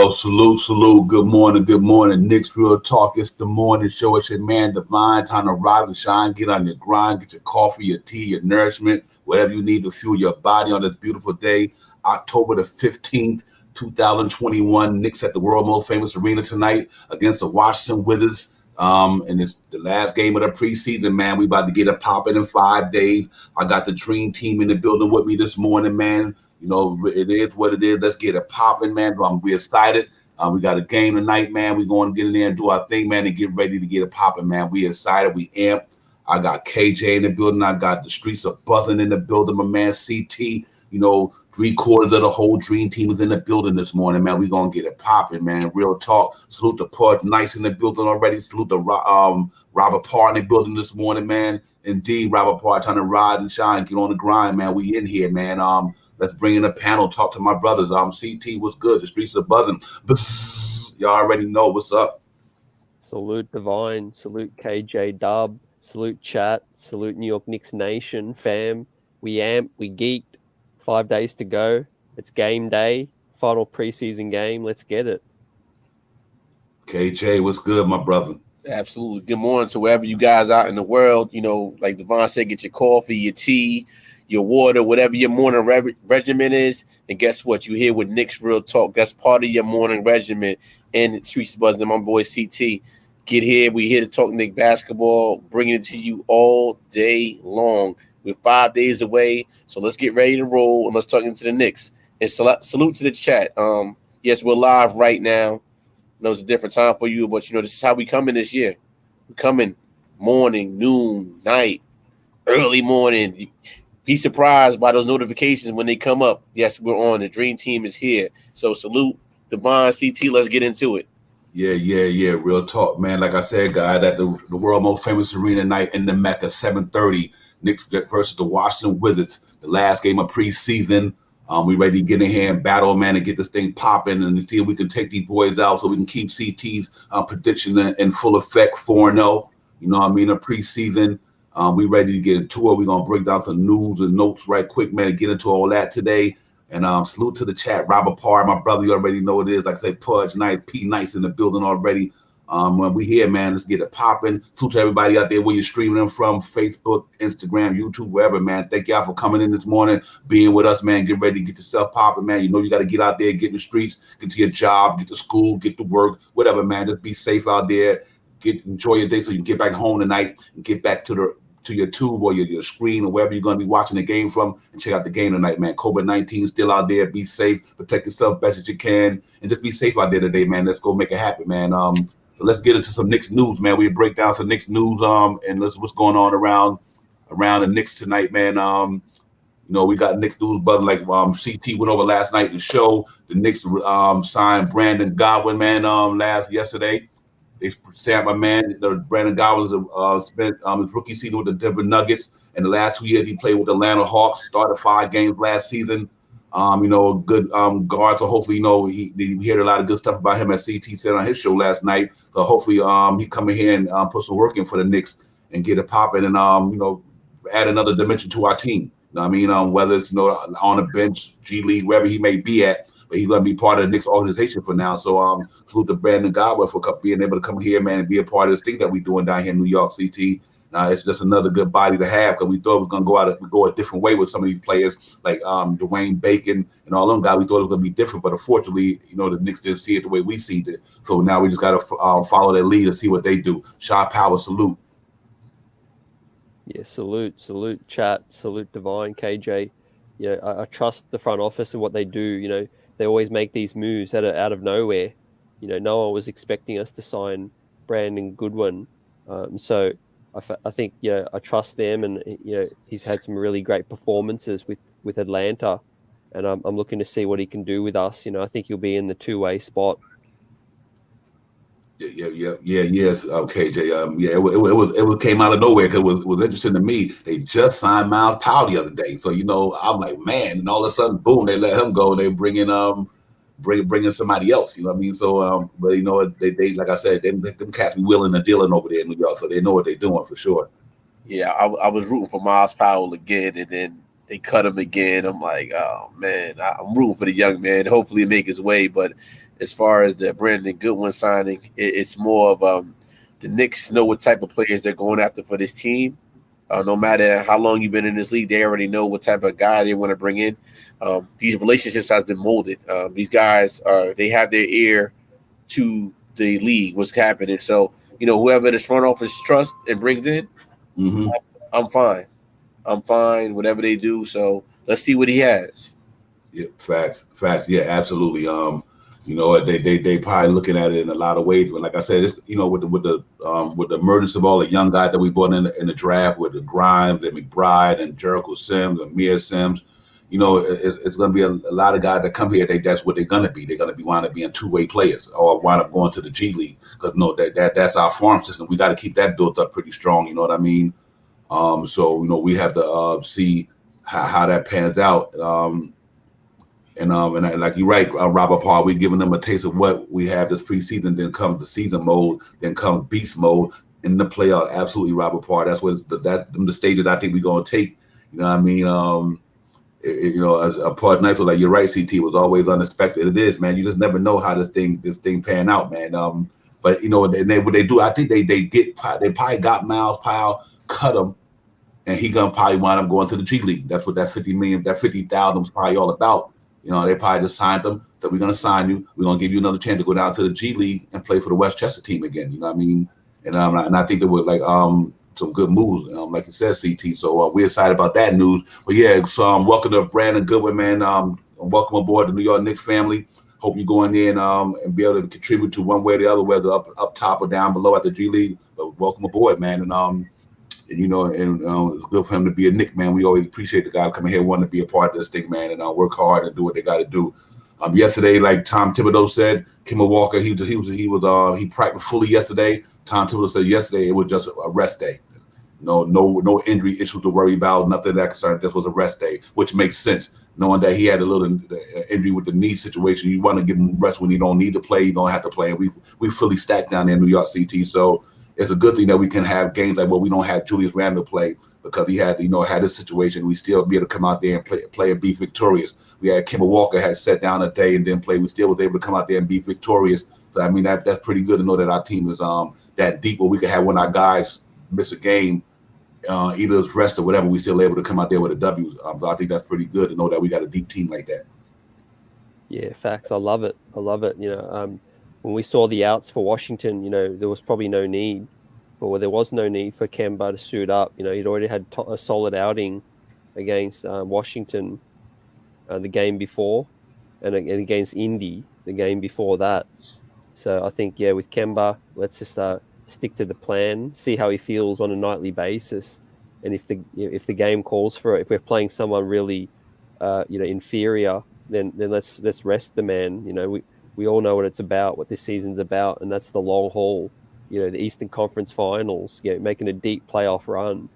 Yo, salute. Good morning. Knicks Real Talk. It's the morning show. It's your man, Divine. Time to rise and shine. Get on your grind. Get your coffee, your tea, your nourishment, whatever you need to fuel your body on this beautiful day, October the 15th, 2021. Knicks at the world most famous arena tonight against the Washington Wizards. And it's the last game of the preseason, man. We about to get it popping in 5 days. I got the dream team in the building with me this morning, man. You know, it is what it is. Let's get it popping, man. We're excited. We got a game tonight, man. We're going to get in there and do our thing, man, and get ready to get it popping, man. We excited. We amped. I got KJ in the building. I got the streets of buzzing in the building. My man CT. You know, 3/4 of the whole dream team is in the building this morning, man. We're going to get it popping, man. Real talk. Salute to Pud Nice in the building already. Salute to Robert Parr in the building this morning, man. Indeed, Robert Parr trying to ride and shine, get on the grind, man. We in here, man. Let's bring in a panel, talk to my brothers. CT, what's good? The streets are buzzing. Y'all already know what's up. Salute Divine. Salute KJ Dub. Salute chat. Salute New York Knicks Nation, fam. We amped. We geeked. 5 days to go. It's game day. Final preseason game. Let's get it. KJ, what's good, my brother? Absolutely. Good morning to wherever you guys out in the world. You know, like Devon said, get your coffee, your tea, your water, whatever your morning regimen is. And guess what? You're here with Knicks Real Talk. That's part of your morning regimen. And Streets Buzzing, my boy CT. Get here. We're here to talk Knicks basketball, bringing it to you all day long. We're 5 days away, so let's get ready to roll and let's talk into the Knicks. And salute to the chat. Yes, we're live right now. I know it's a different time for you, but you know this is how we come in this year. We come in morning, noon, night, early morning. Be surprised by those notifications when they come up. Yes, we're on. The dream team is here. So salute Devon, CT. Let's get into it. Yeah. Real talk, man. Like I said, guys, at the world most famous arena night in the Mecca, 7:30. Knicks versus the Washington Wizards, the last game of preseason. We ready to get in here and battle, man, and get this thing popping and see if we can take these boys out so we can keep CT's prediction in full effect, 4-0. You know what I mean? A preseason. We ready to get into it. We're going to break down some news and notes right quick, man, and get into all that today. And salute to the chat. Robert Parr, my brother, you already know what it is. Like I say, Pudge Nice, P Nice in the building already. When we here, man, let's get it popping. Salute to everybody out there where you're streaming them from, Facebook, Instagram, YouTube, wherever, man. Thank y'all for coming in this morning, being with us, man. Get ready to get yourself popping, man. You know you got to get out there, get in the streets, get to your job, get to school, get to work, whatever, man. Just be safe out there. Enjoy your day so you can get back home tonight and get back to your tube or your screen or wherever you're going to be watching the game from and check out the game tonight, man. COVID-19 still out there. Be safe. Protect yourself best as you can. And just be safe out there today, man. Let's go make it happen, man. So let's get into some Knicks news, man. We break down some Knicks news and what's going on around the Knicks tonight, man. You know, we got Knicks news, but like CT went over last night in the show. The Knicks signed Brandon Goodwin, man, yesterday. They signed my man, Brandon Goodwin spent his rookie season with the Denver Nuggets. And the last 2 years he played with the Atlanta Hawks, started 5 games last season. You know, a good guard. So hopefully, you know, we heard a lot of good stuff about him, as CT said on his show last night. So hopefully he come in here and put some work in for the Knicks and get it popping and, you know, add another dimension to our team. You know what I mean? Whether it's, you know, on the bench, G League, wherever he may be at, but he's going to be part of the Knicks organization for now. So salute to Brandon Goodwin for being able to come here, man, and be a part of this thing that we're doing down here in New York, CT. It's just another good body to have because we thought it was going to go a different way with some of these players like Dwayne Bacon and all them guys. We thought it was going to be different, but unfortunately, you know, the Knicks didn't see it the way we see it. So now we just got to follow their lead and see what they do. Shaw Power, salute. Yeah, salute, chat, salute Divine, KJ. You know, I trust the front office and what they do. You know, they always make these moves out of nowhere. You know, no one was expecting us to sign Brandon Goodwin. So I think, yeah, I trust them, and you know, he's had some really great performances with Atlanta, and I'm looking to see what he can do with us. You know, I think he'll be in the two-way spot. Yes. Okay, Jay. It came out of nowhere because it was interesting to me. They just signed Miles Powell the other day, so you know, I'm like, man, and all of a sudden, boom, they let him go. They bring in somebody else. You know what I mean? So, but you know, they like I said, them cats be willing and dealing over there in New York, so they know what they're doing for sure. Yeah, I was rooting for Miles Powell again, and then they cut him again. I'm like, oh man, I'm rooting for the young man. Hopefully, he make his way. But as far as the Brandon Goodwin signing, it's more of the Knicks know what type of players they're going after for this team. No matter how long you've been in this league, they already know what type of guy they want to bring in. These relationships have been molded. These guys they have their ear to the league, what's happening. So, whoever this front office trusts and brings in, Mm-hmm. I'm fine. I'm fine, whatever they do. So let's see what he has. Yeah, facts. Yeah, absolutely. They probably looking at it in a lot of ways. But like I said, it's with the emergence of all the young guys that we brought in the draft, with the Grimes and McBride and Jericho Sims and Mia Sims, it's going to be a lot of guys that come here. That's what they're going to be. They're going to be wind up being two-way players or wind up going to the G League, because that's our farm system. We got to keep that built up pretty strong. You know what I mean? So we have to see how that pans out. And like you're right, Robert Paul, we're giving them a taste of what we have this preseason. Then comes the season mode, then comes beast mode in the playoff. Absolutely, Robert Paul. That's what the stages I think we're gonna take. You know what I mean? As a part night, so like you're right, CT was always unexpected. It is, man. You just never know how this thing pan out, man. But what they do, I think they probably got Miles Powell, cut him, and he gonna probably wind up going to the G League. That's what that 50 million, that 50,000 was probably all about. They probably just signed them, that we're going to sign you. We're going to give you another chance to go down to the G League and play for the Westchester team again. You know what I mean? And I think there were some good moves, like you said, CT. So we're excited about that news. But yeah, so welcome to Brandon Goodwin, man. Welcome aboard the New York Knicks family. Hope you go in there and be able to contribute to one way or the other, whether up top or down below at the G League. But welcome aboard, man. And it's good for him to be a Knick, man. We always appreciate the guys coming here wanting to be a part of this thing, man, and work hard and do what they got to do. Yesterday, like Tom Thibodeau said, Kemba Walker, he practiced fully yesterday. Tom Thibodeau said yesterday it was just a rest day. No injury issues to worry about, nothing that concerned. This was a rest day, which makes sense, knowing that he had a little injury with the knee situation. You want to give him rest when you don't need to play. You don't have to play. And we fully stacked down there in New York, CT. So it's a good thing that we can have games like, well, we don't have Julius Randle play, because he had this situation. We still be able to come out there and play and be victorious. We had Kemba Walker had sat down a day and didn't play. We still was able to come out there and be victorious. So I mean that's pretty good to know that our team is that deep where we can have one of our guys miss a game, either it's rest or whatever. We still able to come out there with a W. So I think that's pretty good to know that we got a deep team like that. Yeah, facts. I love it. When we saw the outs for Washington, there was probably no need, or there was no need for Kemba to suit up. He'd already had a solid outing against Washington the game before, and against Indy the game before that. So I think, with Kemba, let's just stick to the plan, see how he feels on a nightly basis, and if the game calls for it, if we're playing someone really, inferior, then let's rest the man. We all know what it's about, what this season's about, and that's the long haul. The Eastern Conference Finals, making a deep playoff run.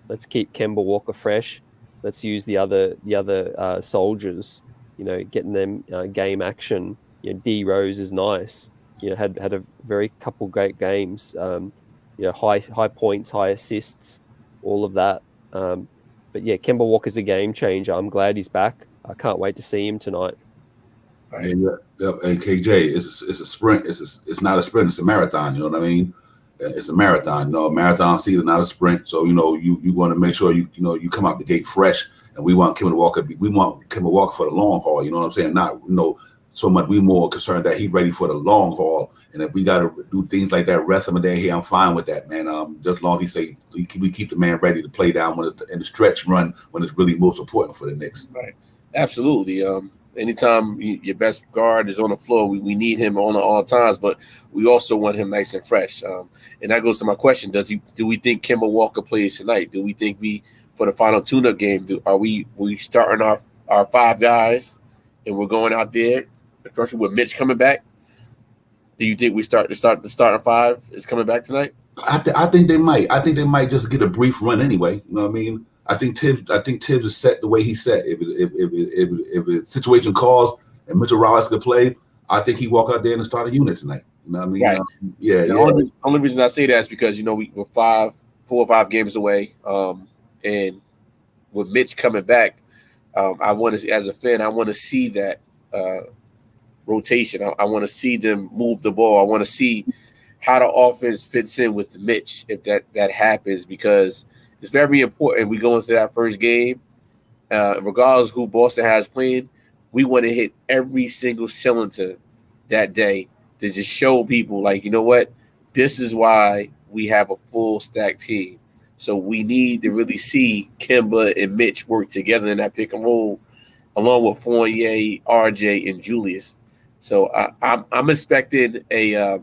Let's keep Kemba Walker fresh. Let's use the other soldiers. Getting them game action. D Rose is nice. Had a very couple great games. High points, high assists, all of that. But yeah, Kemba Walker's a game changer. I'm glad he's back. I can't wait to see him tonight. And KJ, it's a sprint. It's not a sprint. It's a marathon. You know what I mean? It's a marathon. A marathon season, not a sprint. So you want to make sure you come out the gate fresh. And we want Kemba Walker. We want Kemba Walker for the long haul. You know what I'm saying? Not so much. We more concerned that he's ready for the long haul. And if we got to do things like that, rest him a day here, I'm fine with that, man. Just as long as we keep the man ready to play down when it's in the stretch run, when it's really most important for the Knicks. Right. Absolutely. Anytime your best guard is on the floor, we need him on at all times, but we also want him nice and fresh. And that goes to my question: do we think Kemba Walker plays tonight? Do we think for the final tune-up game, are we starting our five guys and we're going out there, especially with Mitch coming back? Do you think we start the starting five is coming back tonight? I think they might. I think they might just get a brief run anyway. You know what I mean? I think Tibbs is set the way he set. If a situation calls and Mitchell Robinson could play, I think he walk out there and start a unit tonight. You know what I mean? Right. The only reason I say that is because we're 4 or 5 games away, and with Mitch coming back, I want to, as a fan, I want to see that rotation. I want to see them move the ball. I want to see how the offense fits in with Mitch if that happens, because it's very important. We go into that first game, regardless of who Boston has playing, we want to hit every single cylinder that day to just show people, like, you know what, this is why we have a full stack team. So we need to really see Kemba and Mitch work together in that pick and roll, along with Fournier, RJ, and Julius. So I'm expecting a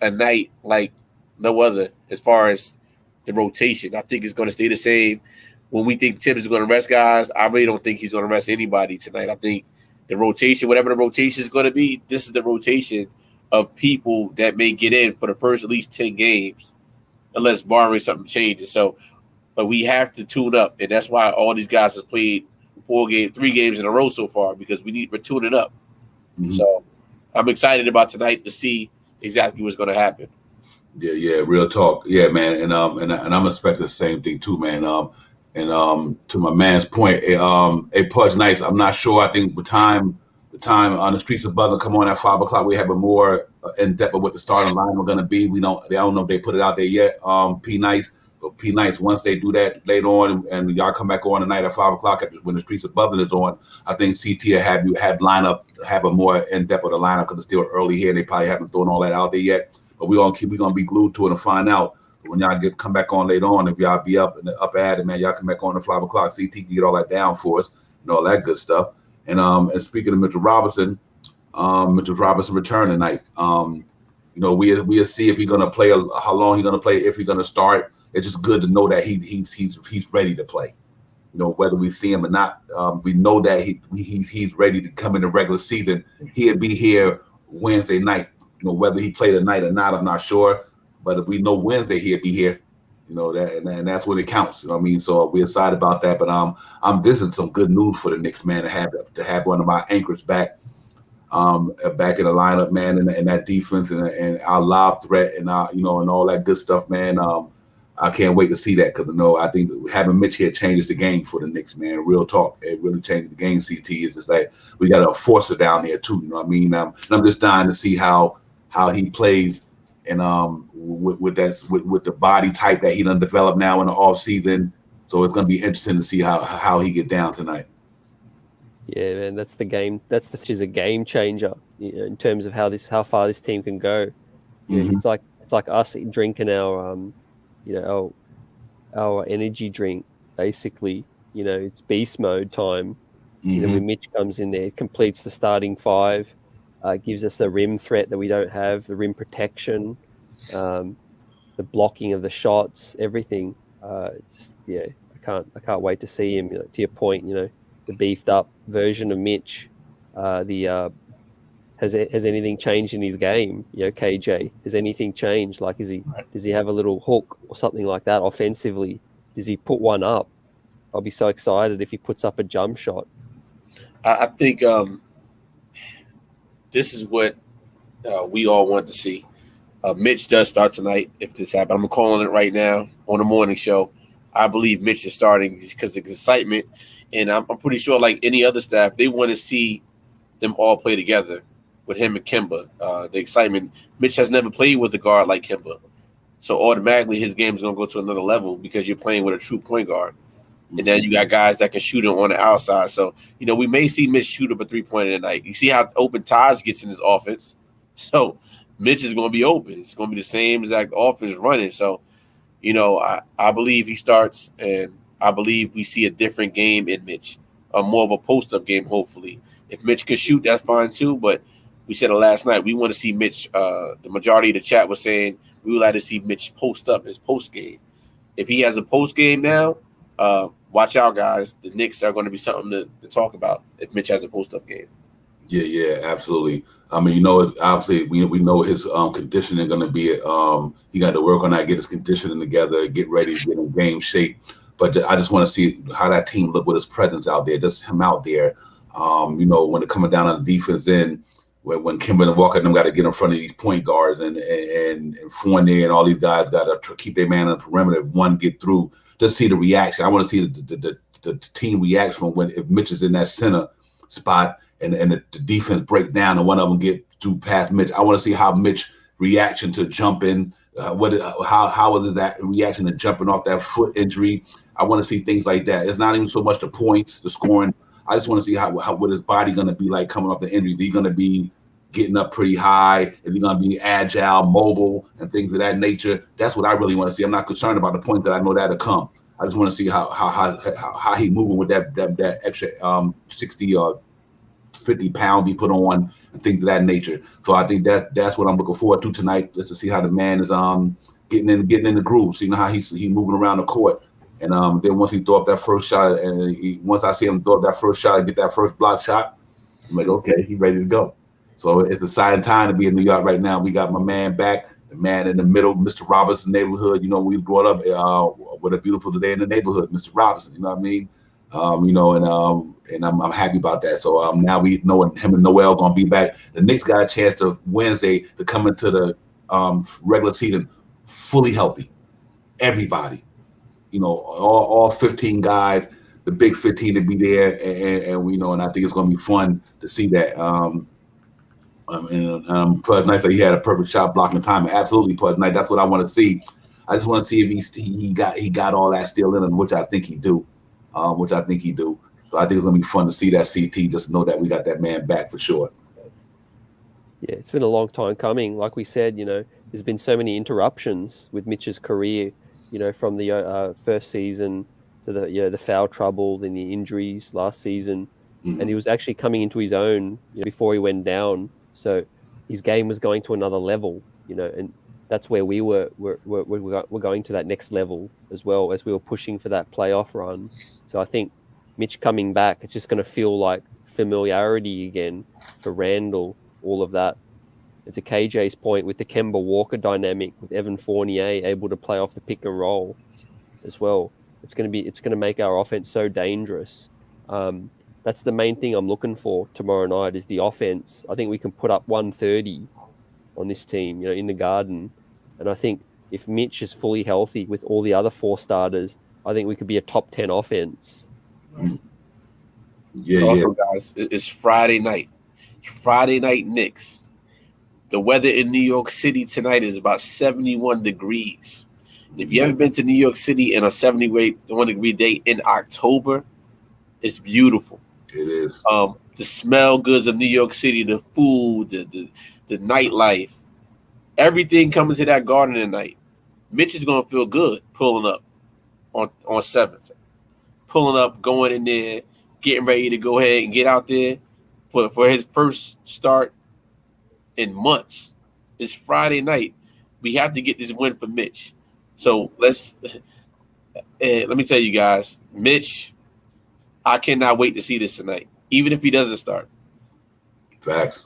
night like no other as far as the rotation. I think it's going to stay the same. When we think Tibbs is going to rest guys, I really don't think he's going to rest anybody tonight. I think the rotation, whatever the rotation is going to be, this is the rotation of people that may get in for the first at least 10 games, unless barring something changes. So, but we have to tune up, and that's why all these guys have played 3 games in a row so far, because we're tuning up. Mm-hmm. So I'm excited about tonight to see exactly what's going to happen. Yeah, real talk. Yeah, man, and I'm expecting the same thing too, man. To my man's point, a Pudge Nights, I'm not sure. I think the time on the streets of Buzzing come on at 5 o'clock. We have a more in depth of what the starting line we're gonna be. I don't know if they put it out there yet. P Nights, but P Nights, once they do that later on, and y'all come back on tonight at 5 o'clock when the streets of Buzzing is on, I think CT will have a more in depth of the lineup, because it's still early here and they probably haven't thrown all that out there yet. But we're gonna be glued to it and find out. When y'all come back on later on, if y'all be up at it, man, y'all come back on at 5 o'clock. CT can get all that down for us and all that good stuff. And speaking of Mitchell Robinson return tonight. We'll see if he's gonna play, how long he's gonna play, if he's gonna start. It's just good to know that he's ready to play. Whether we see him or not, we know that he's ready to come in the regular season. He'll be here Wednesday night. Whether he played tonight or not, I'm not sure. But if we know Wednesday he'll be here, and that's when it counts. You know what I mean? So we're excited about that. But this is some good news for the Knicks, man, to have one of our anchors back in the lineup, man, and that defense and our lob threat and our, and all that good stuff, man. I can't wait to see that, because I think having Mitch here changes the game for the Knicks, man. Real talk, it really changed the game. CT is just like we got a enforcer down there too. You know what I mean? I'm just dying to see how he plays. And with the body type that he done developed now in the off season, so it's gonna be interesting to see how he get down tonight. Yeah, man, that's the game. She's a game changer, in terms of how far this team can go. Mm-hmm. It's like us drinking our our energy drink, basically. It's beast mode time. Mm-hmm. When Mitch comes in there, completes the starting 5. Gives us a rim threat that we don't have, the rim protection, the blocking of the shots, everything. I can't wait to see him. To your point, the beefed up version of Mitch. Has anything changed in his game? KJ, has anything changed? Like, does he have a little hook or something like that offensively? Does he put one up? I'll be so excited if he puts up a jump shot. I think. This is what we all want to see. Mitch does start tonight if this happens. I'm calling it right now on the morning show. I believe Mitch is starting because of excitement. And I'm pretty sure, like any other staff, they want to see them all play together with him and Kemba. The excitement. Mitch has never played with a guard like Kemba. So automatically his game is going to go to another level, because you're playing with a true point guard. And then you got guys that can shoot it on the outside. So, we may see Mitch shoot up a 3-pointer tonight. You see how open Taj gets in his offense. So, Mitch is going to be open. It's going to be the same exact offense running. So, I believe he starts, and I believe we see a different game in Mitch, more of a post-up game, hopefully. If Mitch can shoot, that's fine too. But we said it last night. We want to see Mitch. The majority of the chat was saying we would like to see Mitch post up his post game. If he has a post game now, watch out, guys. The Knicks are going to be something to talk about if Mitch has a post-up game. Yeah, absolutely. I mean, it's obviously we know his conditioning going to be. He got to work on that, get his conditioning together, get ready, get in game shape. But I just want to see how that team look with his presence out there, just him out there. When they're coming down on the defense end, when Kemba and Walker and them got to get in front of these point guards and Fournier and all these guys got to keep their man on the perimeter. If one get through, just see the reaction. I want to see the the team reacts from if Mitch is in that center spot and the defense break down and one of them get through past Mitch. I want to see how Mitch reaction to jumping. How was that reaction to jumping off that foot injury? I want to see things like that. It's not even so much the points, the scoring. I just want to see what his body going to be like coming off the injury. Is he going to be getting up pretty high? Is he going to be agile, mobile, and things of that nature? That's what I really want to see. I'm not concerned about the points that I know that'll come. I just want to see how he moving with that extra 60 or 50 pounds he put on and things of that nature. So I think that's what I'm looking forward to tonight, just to see how the man is getting in the groove, seeing how he's moving around the court. And then once he throw up that first shot, and once I see him throw up that first shot and get that first block shot, I'm like, okay, he's ready to go. So it's a exciting time to be in New York right now. We got my man back, the man in the middle, Mr. Robinson neighborhood. You know, we brought up with a beautiful day in the neighborhood, Mr. Robinson. You know what I mean? And I'm happy about that. So now we know him and Noel gonna be back. The Knicks got a chance to Wednesday to come into the regular season fully healthy. Everybody, you know, all 15 guys, the big 15 to be there, and we know, and I think it's gonna be fun to see that. Pud Knight said he had a perfect shot blocking time. Absolutely, Pud Knight. That's what I want to see. I just want to see if he got all that still in him, which I think he do. So I think it's gonna be fun to see that CT. Just know that we got that man back for sure. Yeah, it's been a long time coming. Like we said, you know, there's been so many interruptions with Mitch's career. You know, from the first season to the foul trouble, then the injuries last season, and he was actually coming into his own before he went down. So his game was going to another level. You know, and that's where we were going to that next level as well, as we were pushing for that playoff run. So I think Mitch coming back, it's just going to feel like familiarity again for Randle, all of that. And to KJ's point, with the Kemba Walker dynamic, with Evan Fournier able to play off the pick and roll as well, it's going to make our offense so dangerous. That's the main thing I'm looking for tomorrow night is the offense. I think we can put up 130 on this team, you know, in the Garden. And I think if Mitch is fully healthy with all the other four starters, I think we could be a top 10 offense. Yeah. Also, guys, it's Friday night. Friday night Knicks. The weather in New York City tonight is about 71 degrees. And if you haven't been to New York City in a 71-degree day in October, it's beautiful. It is. The smell goods of New York City, the food, the nightlife, everything coming to that Garden tonight. Mitch is gonna feel good pulling up on 7th, pulling up, going in there, getting ready to go ahead and get out there for his first start in months. It's Friday night. We have to get this win for Mitch. So let me tell you guys, Mitch, I cannot wait to see this tonight, even if he doesn't start. Facts.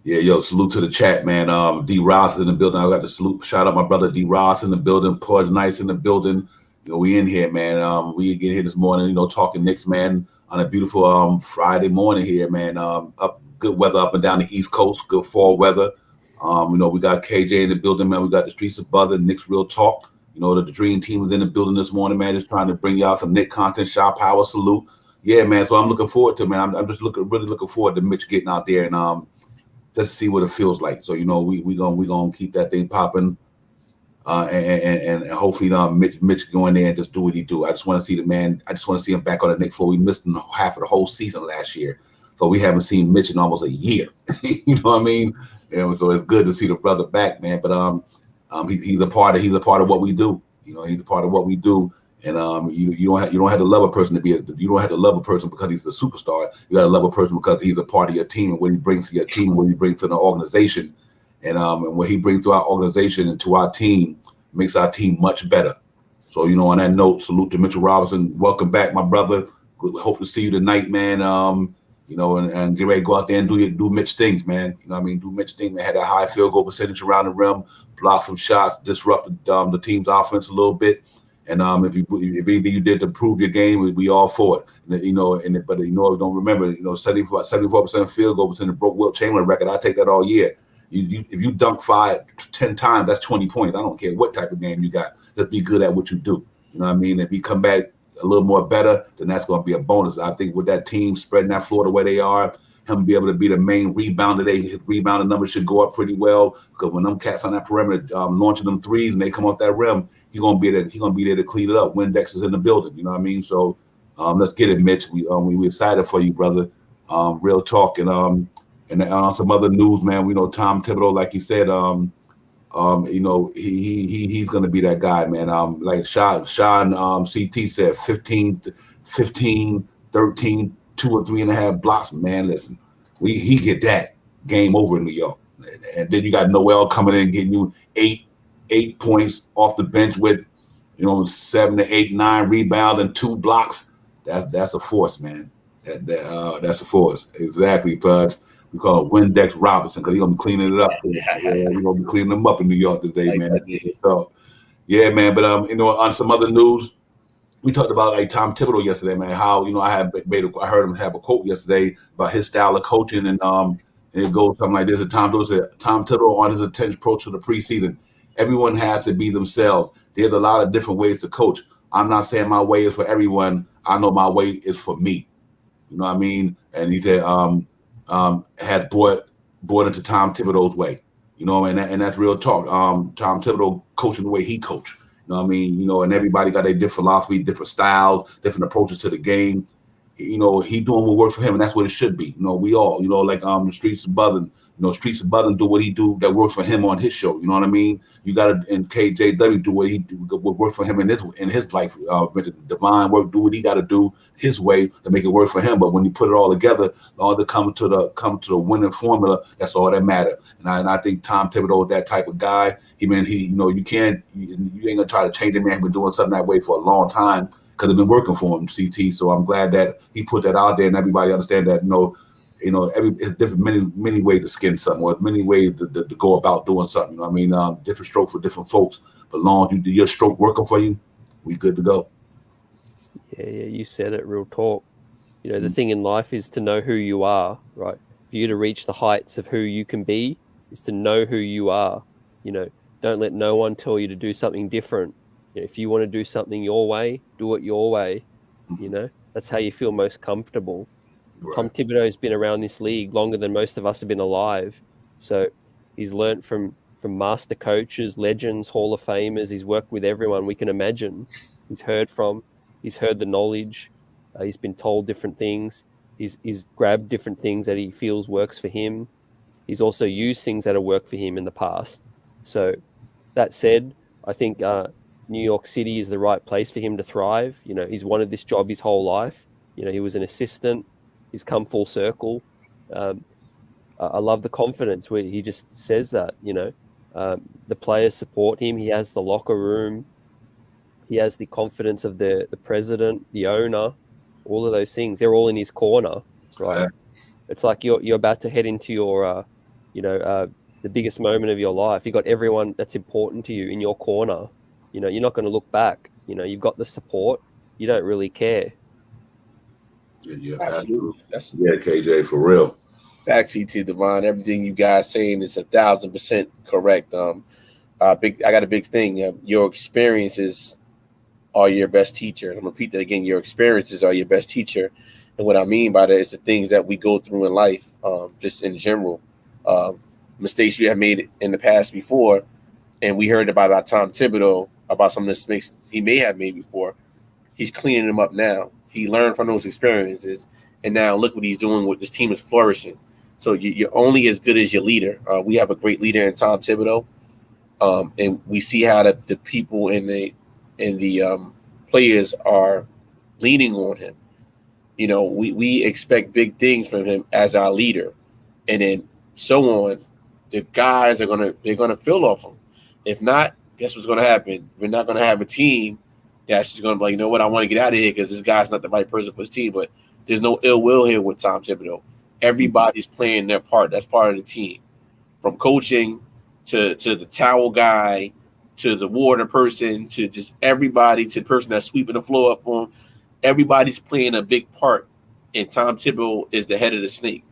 Yeah, yo, salute to the chat, man. D Ross in the building. I got to salute, shout out my brother D Ross in the building, Pudge Nice in the building. You know, we in here, man. We get here this morning, you know, talking Knicks, man, on a beautiful Friday morning here, man. Up good weather up and down the East Coast, good fall weather. You know, we got KJ in the building, man. We got the Streets of Bother, Knicks Real Talk. You know, the Dream Team was in the building this morning, man, just trying to bring y'all some Knick content, Shop Power, salute. Yeah, man. So I'm looking forward to, man. I'm just really looking forward to Mitch getting out there and just see what it feels like. So, you know, we gonna keep that thing popping, and hopefully Mitch go in there and just do what he do. I just want to see the man. I just want to see him back on the Knicks floor. We missed him half of the whole season last year, so we haven't seen Mitch in almost a year. You know what I mean? And so it's good to see the brother back, man. But he's a part of what we do. You know, he's a part of what we do. And you don't have to love a person you don't have to love a person because he's the superstar. You got to love a person because he's a part of your team, and what he brings to your team, what he brings to the organization, and what he brings to our organization and to our team makes our team much better. So, you know, on that note, salute to Mitchell Robinson. Welcome back, my brother. Hope to see you tonight, man. You know, and get ready to go out there and do Mitch things, man. You know what I mean? Do Mitch things, man. Had a high field goal percentage around the rim, block some shots, disrupt the team's offense a little bit. And if anything you did to prove your game, we all for it. You know, but you know, don't remember, you know, 74% field goal percentage broke Wilt Chamberlain record. I take that all year. If you dunk 5-10 times, that's 20 points. I don't care what type of game you got. Just be good at what you do. You know what I mean? If you come back a little more better, then that's going to be a bonus. I think with that team spreading that floor the way they are, him be able to be the main rebounder, his rebounding numbers should go up pretty well, because when them cats on that perimeter launching them threes and they come off that rim, he's gonna be there to clean it up. Windex is in the building, you know what I mean? So let's get it, Mitch. We excited for you, brother. Real talk. And on some other news, man, we know Tom Thibodeau, like he said, he's gonna be that guy, man. Like Sean CT said, 15, 13, 2 or 3.5 blocks. Man, listen, he get that, game over in New York. And then you got Noel coming in getting you eight points off the bench with 7 to 8, 9 rebounds and 2 blocks. That's a force, man. That's a force. Exactly, Pudge. We call him Windex Robinson, because he's gonna be cleaning it up. We're gonna be cleaning them up in New York today, man. So yeah, man. But on some other news, we talked about like Tom Thibodeau yesterday, man. How I heard him have a quote yesterday about his style of coaching, and it goes something like this. And Tom Thibodeau on his intense approach to the preseason. Everyone has to be themselves. There's a lot of different ways to coach. I'm not saying my way is for everyone. I know my way is for me. You know what I mean? And he said had brought into Tom Thibodeau's way. And that's real talk. Tom Thibodeau coaching the way he coached. You know what I mean? And everybody got their different philosophy, different styles, different approaches to the game. He doing what works for him, and that's what it should be. We all, like the Streets of Buzzing. Streets of Buzzing do what he do that works for him on his show. You know what I mean? You got to, and KJW do what works for him in his life. Divine work, do what he got to do his way to make it work for him. But when you put it all together, all to come to the winning formula, that's all that matters. And I think Tom Thibodeau is that type of guy. You ain't gonna try to change him. Man, he's been doing something that way for a long time, because it's been working for him, CT. So I'm glad that he put that out there, and everybody understand that. It's different, many ways to skin something, or many ways to go about doing something. You know what I mean? Different stroke for different folks. But long as you do your stroke working for you, we good to go. Yeah, you said it. Real talk. The thing in life is to know who you are, right? For you to reach the heights of who you can be is to know who you are. Don't let no one tell you to do something different. If you want to do something your way, do it your way. That's how you feel most comfortable. Right. Tom Thibodeau's been around this league longer than most of us have been alive. So he's learned from master coaches, legends, Hall of Famers. He's worked with everyone we can imagine. He's heard the knowledge. He's been told different things. He's grabbed different things that he feels works for him. He's also used things that have worked for him in the past. So that said, I think New York City is the right place for him to thrive. He's wanted this job his whole life. He was an assistant. He's come full circle. I love the confidence where he just says that, the players support him. He has the locker room. He has the confidence of the president, the owner, all of those things. They're all in his corner, right? Yeah. It's like you're about to head into your, the biggest moment of your life. You got everyone that's important to you in your corner. You're not going to look back. You've got the support. You don't really care. Yeah, absolutely. Yeah, KJ, for real. Back CT Divine, everything you guys saying is 1,000% correct. I got a big thing. Your experiences are your best teacher. I'm gonna repeat that again. Your experiences are your best teacher, and what I mean by that is the things that we go through in life, just in general, mistakes you have made in the past before, and we heard about Tom Thibodeau about some of the mistakes he may have made before. He's cleaning them up now. He learned from those experiences, and now look what he's doing with this team is flourishing. So you're only as good as your leader. We have a great leader in Tom Thibodeau, and we see how the people and the players are leaning on him. We expect big things from him as our leader, and then so on. The guys they're gonna fill off him. If not, guess what's gonna happen? We're not gonna have a team that's just going to be like, you know what, I want to get out of here because this guy's not the right person for his team. But there's no ill will here with Tom Thibodeau. Everybody's playing their part. That's part of the team. From coaching to the towel guy to the water person to just everybody to the person that's sweeping the floor up for him. Everybody's playing a big part. And Tom Thibodeau is the head of the snake.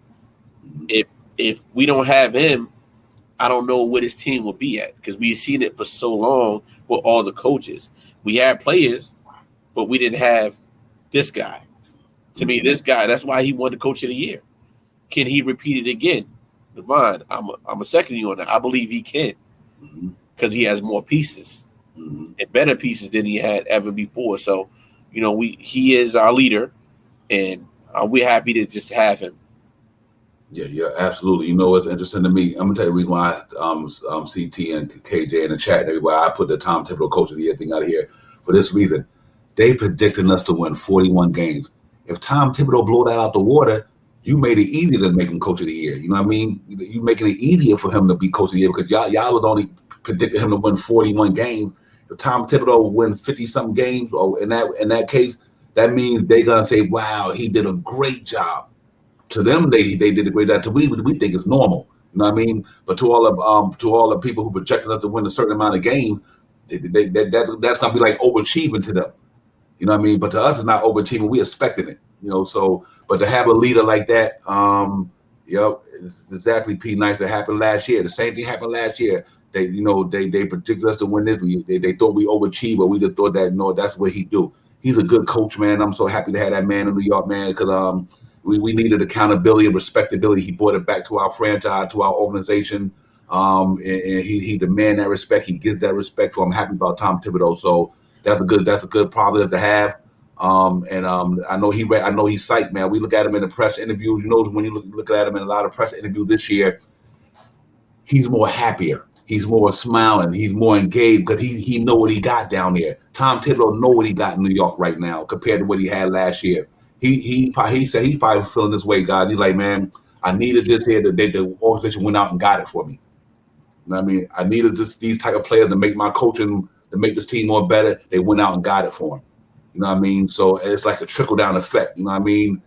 If we don't have him, I don't know what his team will be at because we've seen it for so long with all the coaches. We had players, but we didn't have this guy. To me, this guy, that's why he won the Coach of the Year. Can he repeat it again? Devon, I'm a second you on that. I believe he can because he has more pieces and better pieces than he had ever before. So, he is our leader, and we're happy to just have him. Yeah, absolutely. You know what's interesting to me? I'm gonna tell you the reason why CT and KJ in the chat and everybody, I put the Tom Thibodeau Coach of the Year thing out of here for this reason. They predicted us to win 41 games. If Tom Thibodeau blow that out the water, you made it easier to make him Coach of the Year. You know what I mean? You making it easier for him to be Coach of the Year because y'all was only predicted him to win 41 games. If Tom Thibodeau win 50-something games, or in that case, that means they're gonna say, "Wow, he did a great job." To them, they did a great job. To we think it's normal. You know what I mean? But to all the people who projected us to win a certain amount of games, that's gonna be like overachieving to them. You know what I mean? But to us, it's not overachieving. We expected it. So but to have a leader like that, it's exactly nice. That happened last year. The same thing happened last year. They predicted us to win this. They thought we overachieved, but we just thought that that's what he do. He's a good coach, man. I'm so happy to have that man in New York, man, because we needed accountability and respectability. He brought it back to our franchise, to our organization, and he demands that respect. He gives that respect. So I'm happy about Tom Thibodeau. So that's a good positive to have. I know he's psyched, man. We look at him in the press interviews. When you look at him in a lot of press interviews this year, he's more happier. He's more smiling. He's more engaged because he know what he got down there. Tom Thibodeau know what he got in New York right now compared to what he had last year. He said he's probably feeling this way, guys. He's like, man, I needed this here. The organization went out and got it for me. You know what I mean? I needed these type of players to make my coaching, to make this team more better. They went out and got it for him. You know what I mean? So it's like a trickle-down effect. You know what I mean?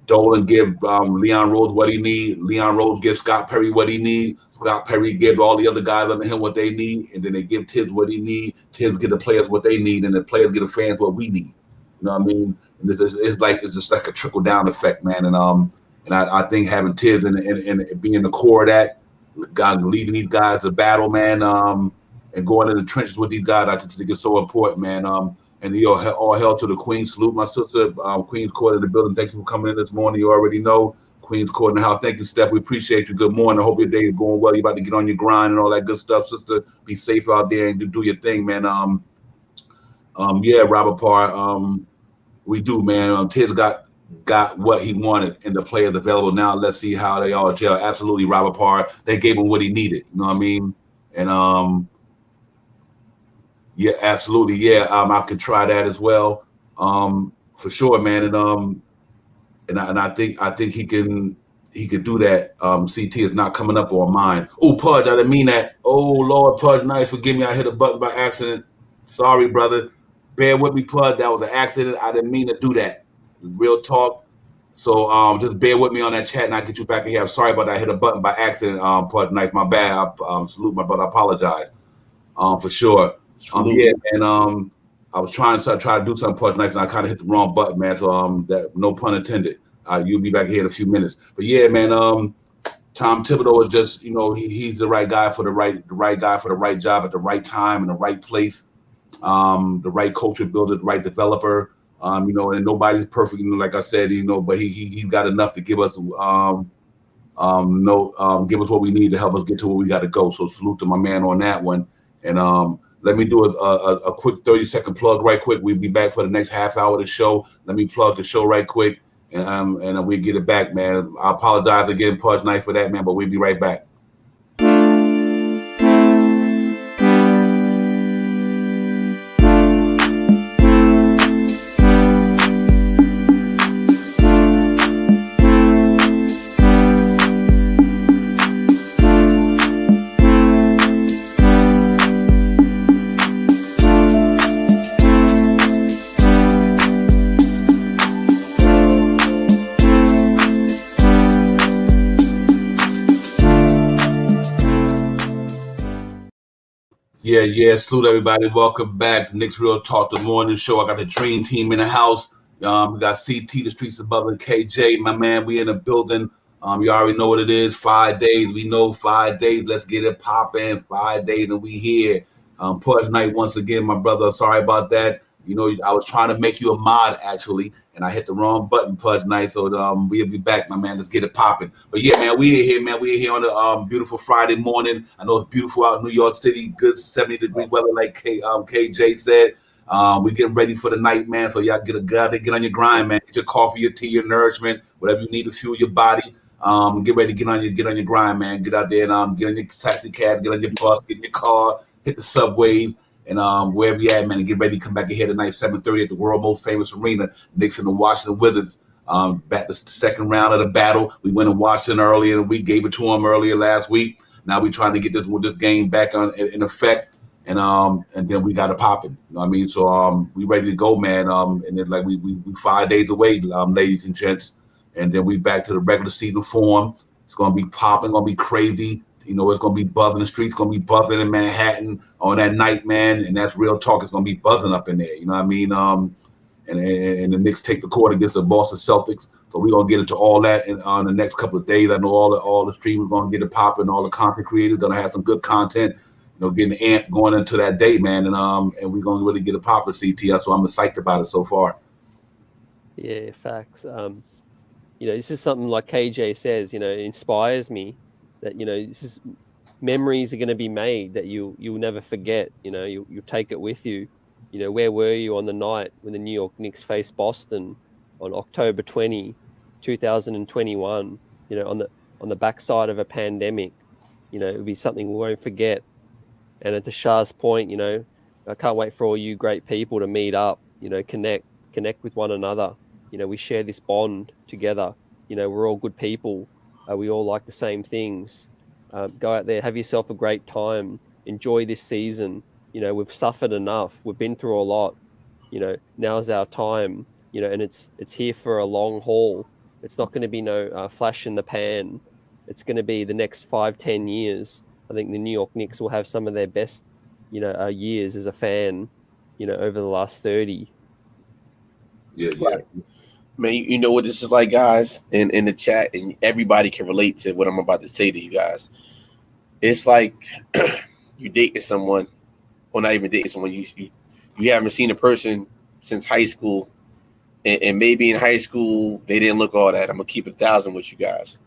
Dolan give Leon Rose what he need. Leon Rose gives Scott Perry what he need. Scott Perry give all the other guys under him what they need, and then they give Tibbs what he need. Tibbs get the players what they need, and the players get the fans what we need. You know what I mean? And it's just like a trickle-down effect, man. And I think having Tibbs and being the core of that, leading these guys to battle, man, and going in the trenches with these guys, I just think it's so important, man. And all hell to the Queen. Salute my sister, Queen's Court in the building. Thank you for coming in this morning. You already know Queen's Court in the house. Thank you, Steph. We appreciate you. Good morning. I hope your day is going well. You're about to get on your grind and all that good stuff, sister. Be safe out there and do your thing, man. Yeah, Robert Parr. We do, man. Tibbs got what he wanted and the players available now. Let's see how they all gel. Absolutely, Robert Parr. They gave him what he needed. You know what I mean? And yeah, absolutely. Yeah, I can try that as well, for sure, man. And I think he can do that. CT is not coming up on mine. Oh, Pudge, I didn't mean that. Oh Lord, Pudge, nice. Forgive me, I hit a button by accident. Sorry, brother. Bear with me, Pudge. That was an accident. I didn't mean to do that. Real talk. So just bear with me on that chat, and I'll get you back in here. I'm sorry about that. I hit a button by accident. Pudge, nice. My bad. Salute my brother. I apologize. For sure. Yeah, man. I was trying to do something Pudge nice, and I kind of hit the wrong button, man. So that no pun intended. You'll be back here in a few minutes. But yeah, man. Tom Thibodeau is just, he's the right guy for the right guy for the right job at the right time in the right place. The right culture builder, the right developer. And nobody's perfect, like I said, but he's got enough to give us give us what we need to help us get to where we got to go. So salute to my man on that one. And let me do a quick 30-second plug right quick. We'll be back for the next half hour of the show. Let me plug the show right quick, and we get it back, man. I apologize again, Pudge Night, for that, man, but we'll be right back. Yeah, salute everybody. Welcome back. Knicks Real Talk, the morning show. I got the dream team in the house. We got CT, the streets above, and KJ, my man. We in the building. You already know what it is. 5 days. We know 5 days. Let's get it popping. 5 days and we here. Pudge Night once again, my brother. Sorry about that. You know, I was trying to make you a mod actually, and I hit the wrong button, Pudge Night. So we'll be back, my man. Let's get it popping. But yeah, man, we here, man. We here on the beautiful Friday morning. I know it's beautiful out in New York City. Good 70-degree weather, like KJ said. We getting ready for the night, man. So y'all get on your grind, man. Get your coffee, your tea, your nourishment, whatever you need to fuel your body. Get ready to get on your grind, man. Get out there and get on your taxi cab, get on your bus, get in your car, hit the subways, and wherever you at, man, and get ready to come back here tonight, 7:30 at the world most famous arena, Knicks and the Washington Wizards. Back the second round of the battle. We went and watched it earlier, and we gave it to them earlier last week. Now we're trying to get this game back in effect, and then we got it popping. You know what I mean? So we ready to go, man. And then like we 5 days away, ladies and gents, and then we back to the regular season form. It's gonna be popping, gonna be crazy. You know, it's going to be buzzing. The streets going to be buzzing in Manhattan on that night, man. And that's real talk. It's going to be buzzing up in there. You know what I mean? And the Knicks take the court against the Boston Celtics. So we're going to get into all that on the next couple of days. I know all the streamers going to get it popping. All the content creators going to have some good content. You know, getting the amp going into that day, man. And we're going to really get it popping, CTS. So I'm excited about it so far. Yeah, facts. You know, this is something like KJ says, you know, it inspires me. That, you know, this is memories are going to be made that you'll never forget. You know, you'll take it with you. You know, where were you on the night when the New York Knicks faced Boston on October 20, 2021? You know, on the backside of a pandemic. You know, it'll be something we won't forget. And at the Shah's point, you know, I can't wait for all you great people to meet up. You know, connect with one another. You know, we share this bond together. You know, we're all good people. We all like the same things. Go out there, have yourself a great time. Enjoy this season. You know, we've suffered enough. We've been through a lot. You know, now's our time. You know, and it's here for a long haul. It's not going to be no flash in the pan. It's going to be the next 5-10 years. I think the New York Knicks will have some of their best, you know, years as a fan. You know, over the last 30. Yeah. Man, you know what this is like, guys, in the chat, and everybody can relate to what I'm about to say to you guys. It's like you dating someone, or not even dating someone. You haven't seen a person since high school, and maybe in high school they didn't look all that. I'm gonna keep it 1,000 with you guys.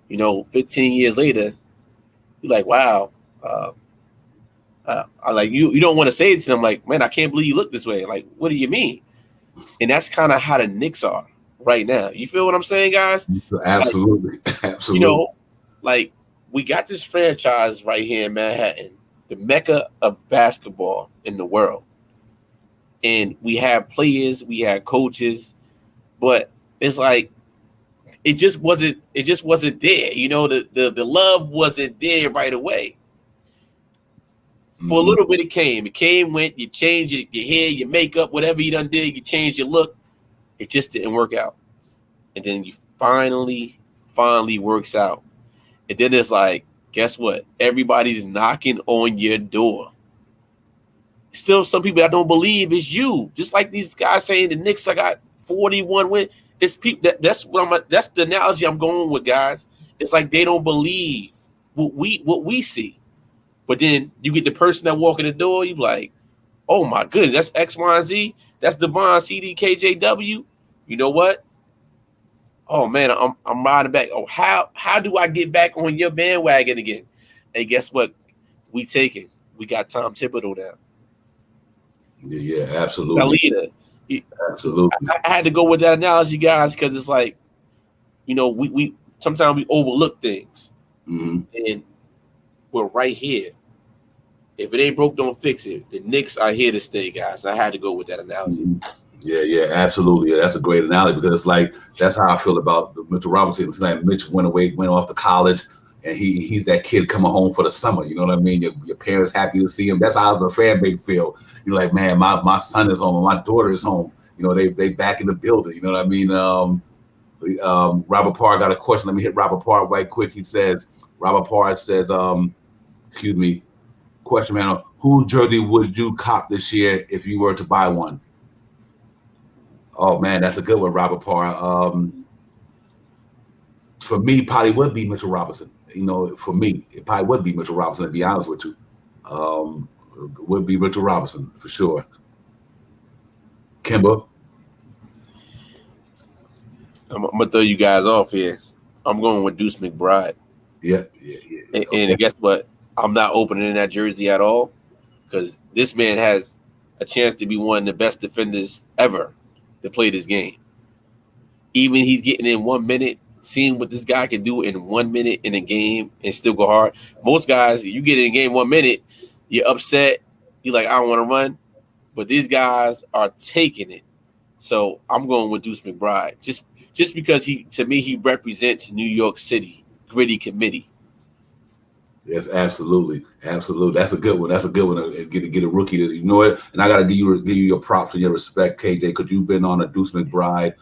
You know, 15 years later, you're like, wow. I like you don't want to say it to them, like, man, I can't believe you look this way. Like, what do you mean? And that's kind of how the Knicks are right now. You feel what I'm saying, guys? Absolutely. Like, Absolutely. You know, like, we got this franchise right here in Manhattan, the mecca of basketball in the world. And we have players, we have coaches, but it's like it just wasn't there. You know, the love wasn't there right away. For a little bit, it came, went, you changed your hair, your makeup, whatever you done did, you changed your look. It just didn't work out. And then you finally works out. And then it's like, guess what? Everybody's knocking on your door. Still, some people that don't believe it's you. Just like these guys saying the Knicks, I got 41 wins. It's people that's the analogy I'm going with, guys. It's like they don't believe what we see. But then you get the person that walk in the door, you like, oh my goodness, that's X, Y, and Z. That's Devon, CD, KJW. You know what? Oh man, I'm riding back. Oh, how do I get back on your bandwagon again? And guess what? We got Tom Thibodeau now. Yeah, absolutely. Absolutely. I had to go with that analogy, guys, because it's like, you know, we sometimes we overlook things. And we're right here. If it ain't broke, don't fix it. The Knicks are here to stay, guys. I had to go with that analogy. Yeah, absolutely. Yeah, that's a great analogy because it's like that's how I feel about Mitchell Robinson. It's like Mitch went off to college, and he's that kid coming home for the summer. You know what I mean? Your parents happy to see him. That's how the fan base feel. You're like, man, my son is home, and my daughter is home. You know, they back in the building. You know what I mean? Robert Parr got a question. Let me hit Robert Parr right quick. Robert Parr says, excuse me, question, man, whose jersey would you cop this year if you were to buy one? Oh man, that's a good one, Robert Parr. For me, probably would be Mitchell Robinson. You know, for me, it probably would be Mitchell Robinson, to be honest with you. Would be Mitchell Robinson for sure. Kimba. I'm gonna throw you guys off here. I'm going with Deuce McBride. Yeah. And Okay. guess what? I'm not opening that jersey at all because this man has a chance to be one of the best defenders ever to play this game. Even he's getting in 1 minute, seeing what this guy can do in 1 minute in a game and still go hard. Most guys, you get in a game 1 minute, you're upset. You're like, I don't want to run. But these guys are taking it. So I'm going with Deuce McBride. Just because to me, he represents New York City, gritty committee. Yes, absolutely. That's a good one. Get a rookie to, you know it. And I got to give you your props and your respect, KJ, because you've been on a Deuce McBride,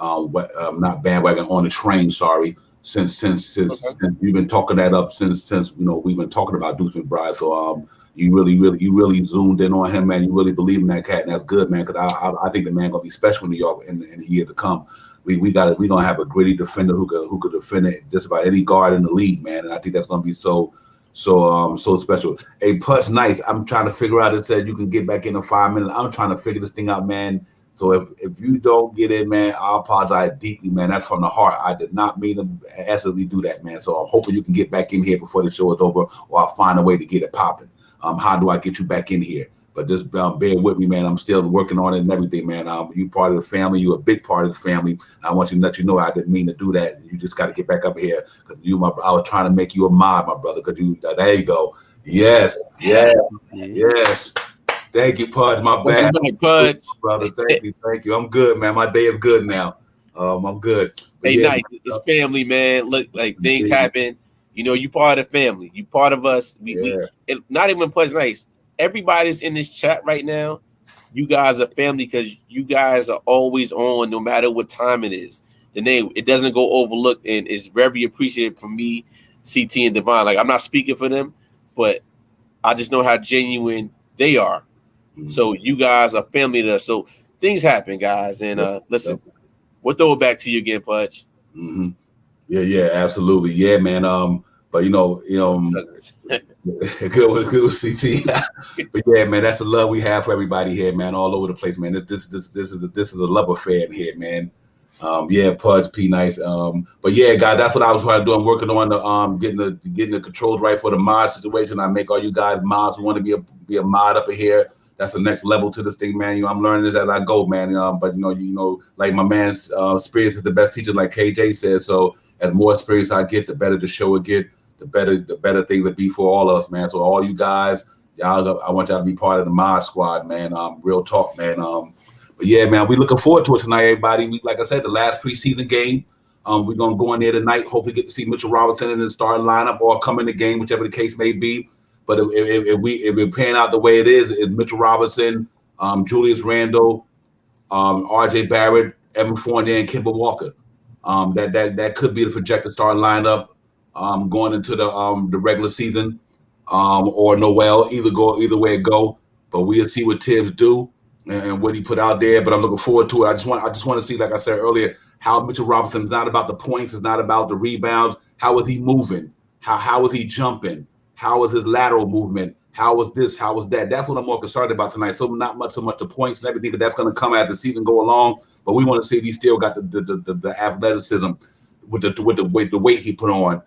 not bandwagon, on the train. Sorry, since you've been talking that up since we've been talking about Deuce McBride. So you really zoomed in on him, man. You really believe in that cat, and that's good, man. Because I think the man gonna be special in New York in the year to come. We gonna have a gritty defender who could defend it just about any guard in the league, man. And I think that's gonna be so special. Hey, Putz, nice. I'm trying to figure out. It said you can get back in 5 minutes. I'm trying to figure this thing out, man. So if you don't get in, man, I apologize deeply, man. That's from the heart. I did not mean to absolutely do that, man. So I'm hoping you can get back in here before the show is over, or I'll find a way to get it popping. How do I get you back in here? But just bear with me, man. I'm still working on it and everything, man. You part of the family. You a big part of the family. I want you to let you know I didn't mean to do that. You just got to get back up here. Cause I was trying to make you a mod, my brother. Cause there you go. Yes. Thank you, Pudge. My bad, Pudge. Brother. Thank you. I'm good, man. My day is good now. I'm good. But nice. It's family, man. Look, like things happen. You know, you part of the family. You part of us. We not even Pudge nice. Everybody's in this chat right now. You guys are family because you guys are always on, no matter what time it is. The name, it doesn't go overlooked, and it's very appreciated from me, CT, and Devon. Like, I'm not speaking for them, but I just know how genuine they are. Mm-hmm. So you guys are family to us. So things happen, guys. And listen, we'll throw it back to you again, Pudge. Mm-hmm. Yeah, absolutely. Yeah, man. But good with CT. But yeah, man, that's the love we have for everybody here, man, all over the place, man. This is a love affair in here, man. Pudge, P nice. But yeah, guys, that's what I was trying to do. I'm working on the getting the controls right for the mod situation. I make all you guys mods who want to be a mod up in here. That's the next level to this thing, man. I'm learning this as I go, man. But like my man's experience is the best teacher, like KJ says. So as more experience I get, the better the show will get. The better things will be for all of us, man. So all you guys, y'all, I want y'all to be part of the mod squad, man. Real talk, man. But yeah, man, we looking forward to it tonight, everybody. Like I said, the last preseason game. We're gonna go in there tonight. Hopefully, get to see Mitchell Robinson in the starting lineup or come in the game, whichever the case may be. But if we're paying out the way it is Mitchell Robinson, Julius Randle, R.J. Barrett, Evan Fournier, and Kemba Walker. That could be the projected starting lineup going into the regular season, or Noel. Either way it go. But we'll see what Tibbs do and what he put out there. But I'm looking forward to it. I just want to see, like I said earlier, how Mitchell Robinson is not about the points, it's not about the rebounds. How is he moving? How is he jumping? How is his lateral movement? How was this? How was that? That's what I'm more concerned about tonight. So not so much the points and everything, but that's going to come as the season go along. But we want to see if he still got the athleticism with the weight he put on.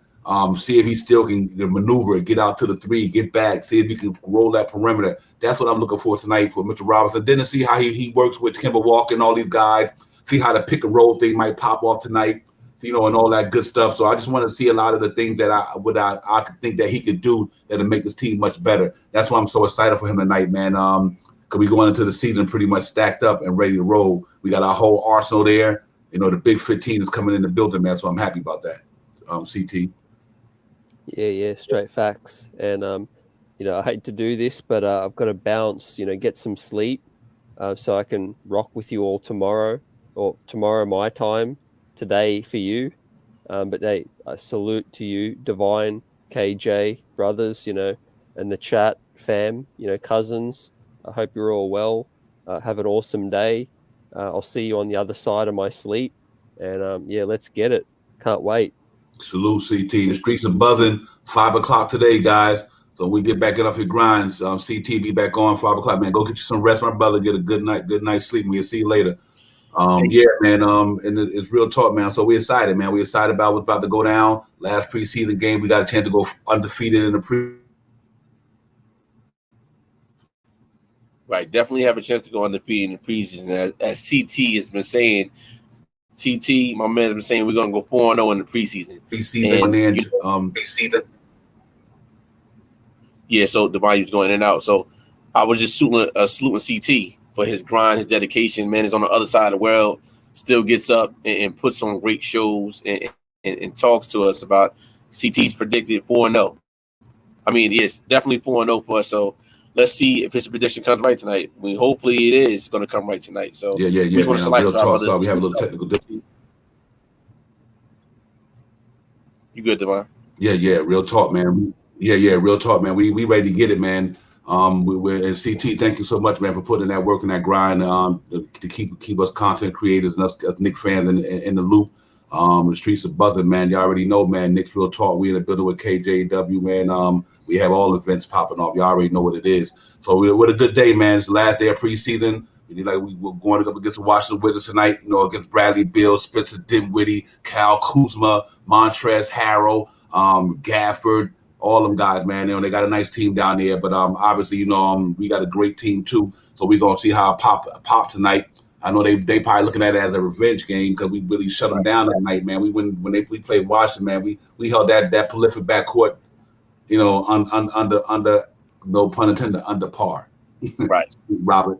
See if he still can maneuver, get out to the three, get back, see if he can roll that perimeter. That's what I'm looking for tonight for Mitchell Robinson. Then to see how he works with Kemba Walker and all these guys. See how the pick and roll thing might pop off tonight. And all that good stuff. So I just want to see a lot of the things that I could think that he could do that'll make this team much better. That's why I'm so excited for him tonight, man. Because we're going into the season pretty much stacked up and ready to roll. We got our whole arsenal there. The big 15 is coming in the building, man. So I'm happy about that. CT. Yeah, straight facts. And I hate to do this, but I've got to bounce. Get some sleep, so I can rock with you all tomorrow, or tomorrow my time. Today for you, but hey, I salute to you, Divine, KJ, brothers, and the chat fam, cousins. I hope you're all well. Have an awesome day. I'll see you on the other side of my sleep, and let's get it. Can't wait. Salute, CT. The streets are buzzing. 5 o'clock today, guys. So So we get back off your grinds. CT be back on 5 o'clock, man. Go get you some rest, my brother. Get a good night's sleep. We'll see you later. Yeah, man. And it's real talk, man. So we're excited, man. We're excited about what's about to go down. Last preseason game, we got a chance to go undefeated in the Right, definitely have a chance to go undefeated in the preseason. As CT has been saying, CT, my man has been saying we're gonna go 4-0 in the preseason. Preseason. Yeah, so the volume's going in and out. So I was just saluting CT for his grind, his dedication. Man is on the other side of the world, still gets up and puts on great shows and talks to us about CT's predicted 4-0. I mean, it's definitely 4-0 for us. So let's see if his prediction comes right tonight. I mean, hopefully it is going to come right tonight. So yeah. Man, real talk. So we have a little technical difficulty. You good, Devon? Yeah. Real talk, man. Yeah. Real talk, man. We ready to get it, man. We're and CT. Thank you so much, man, for putting that work and that grind to keep us content creators and us Knicks fans in the loop. The streets are buzzing, man. You already know, man. Knicks Real Talk. We in the building with KJW, man. We have all events popping off. You already know what it is. So what a good day, man. It's the last day of preseason. We're going up against the Washington Wizards tonight. Against Bradley Beal, Spencer Dinwiddie, Kyle Kuzma, Montrezl Harrell, Gafford. All them guys, man. They got a nice team down there, but obviously, we got a great team too. So we're gonna see how it pop tonight. I know they probably looking at it as a revenge game because we really shut them down that night, man. When we played Washington, man, we held that prolific backcourt, under no pun intended, under par. Right, Robert.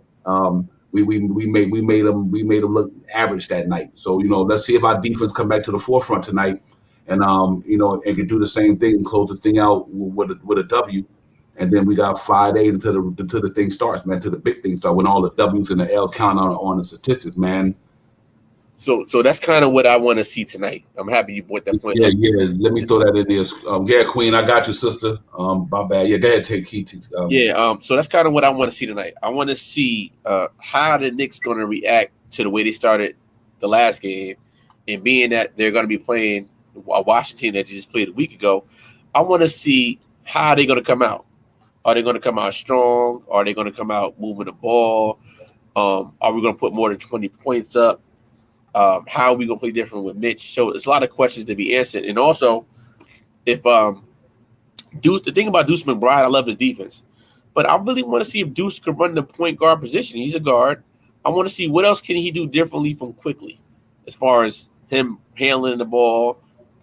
We made them look average that night. So let's see if our defense come back to the forefront tonight, and and can do the same thing and close the thing out with a W. And then we got 5 days until the thing starts, man. Till the big thing starts when all the W's and the L count on the statistics, man. So that's kind of what I want to see tonight. I'm happy you brought that point. Yeah. Let me throw that in there. Yeah, Queen, I got you, sister. My bad. Yeah, go ahead, take heat. So that's kind of what I want to see tonight. I want to see how the Knicks going to react to the way they started the last game, and being that they're going to be playing a Washington that just played a week ago. I want to see how they're going to come out. Are they going to come out strong? Are they going to come out moving the ball? Are we going to put more than 20 points up? How are we going to play different with Mitch? So it's a lot of questions to be answered. And also, if Deuce, the thing about Deuce McBride, I love his defense, but I really want to see if Deuce could run the point guard position. He's a guard. I want to see what else can he do differently from Quickly, as far as him handling the ball,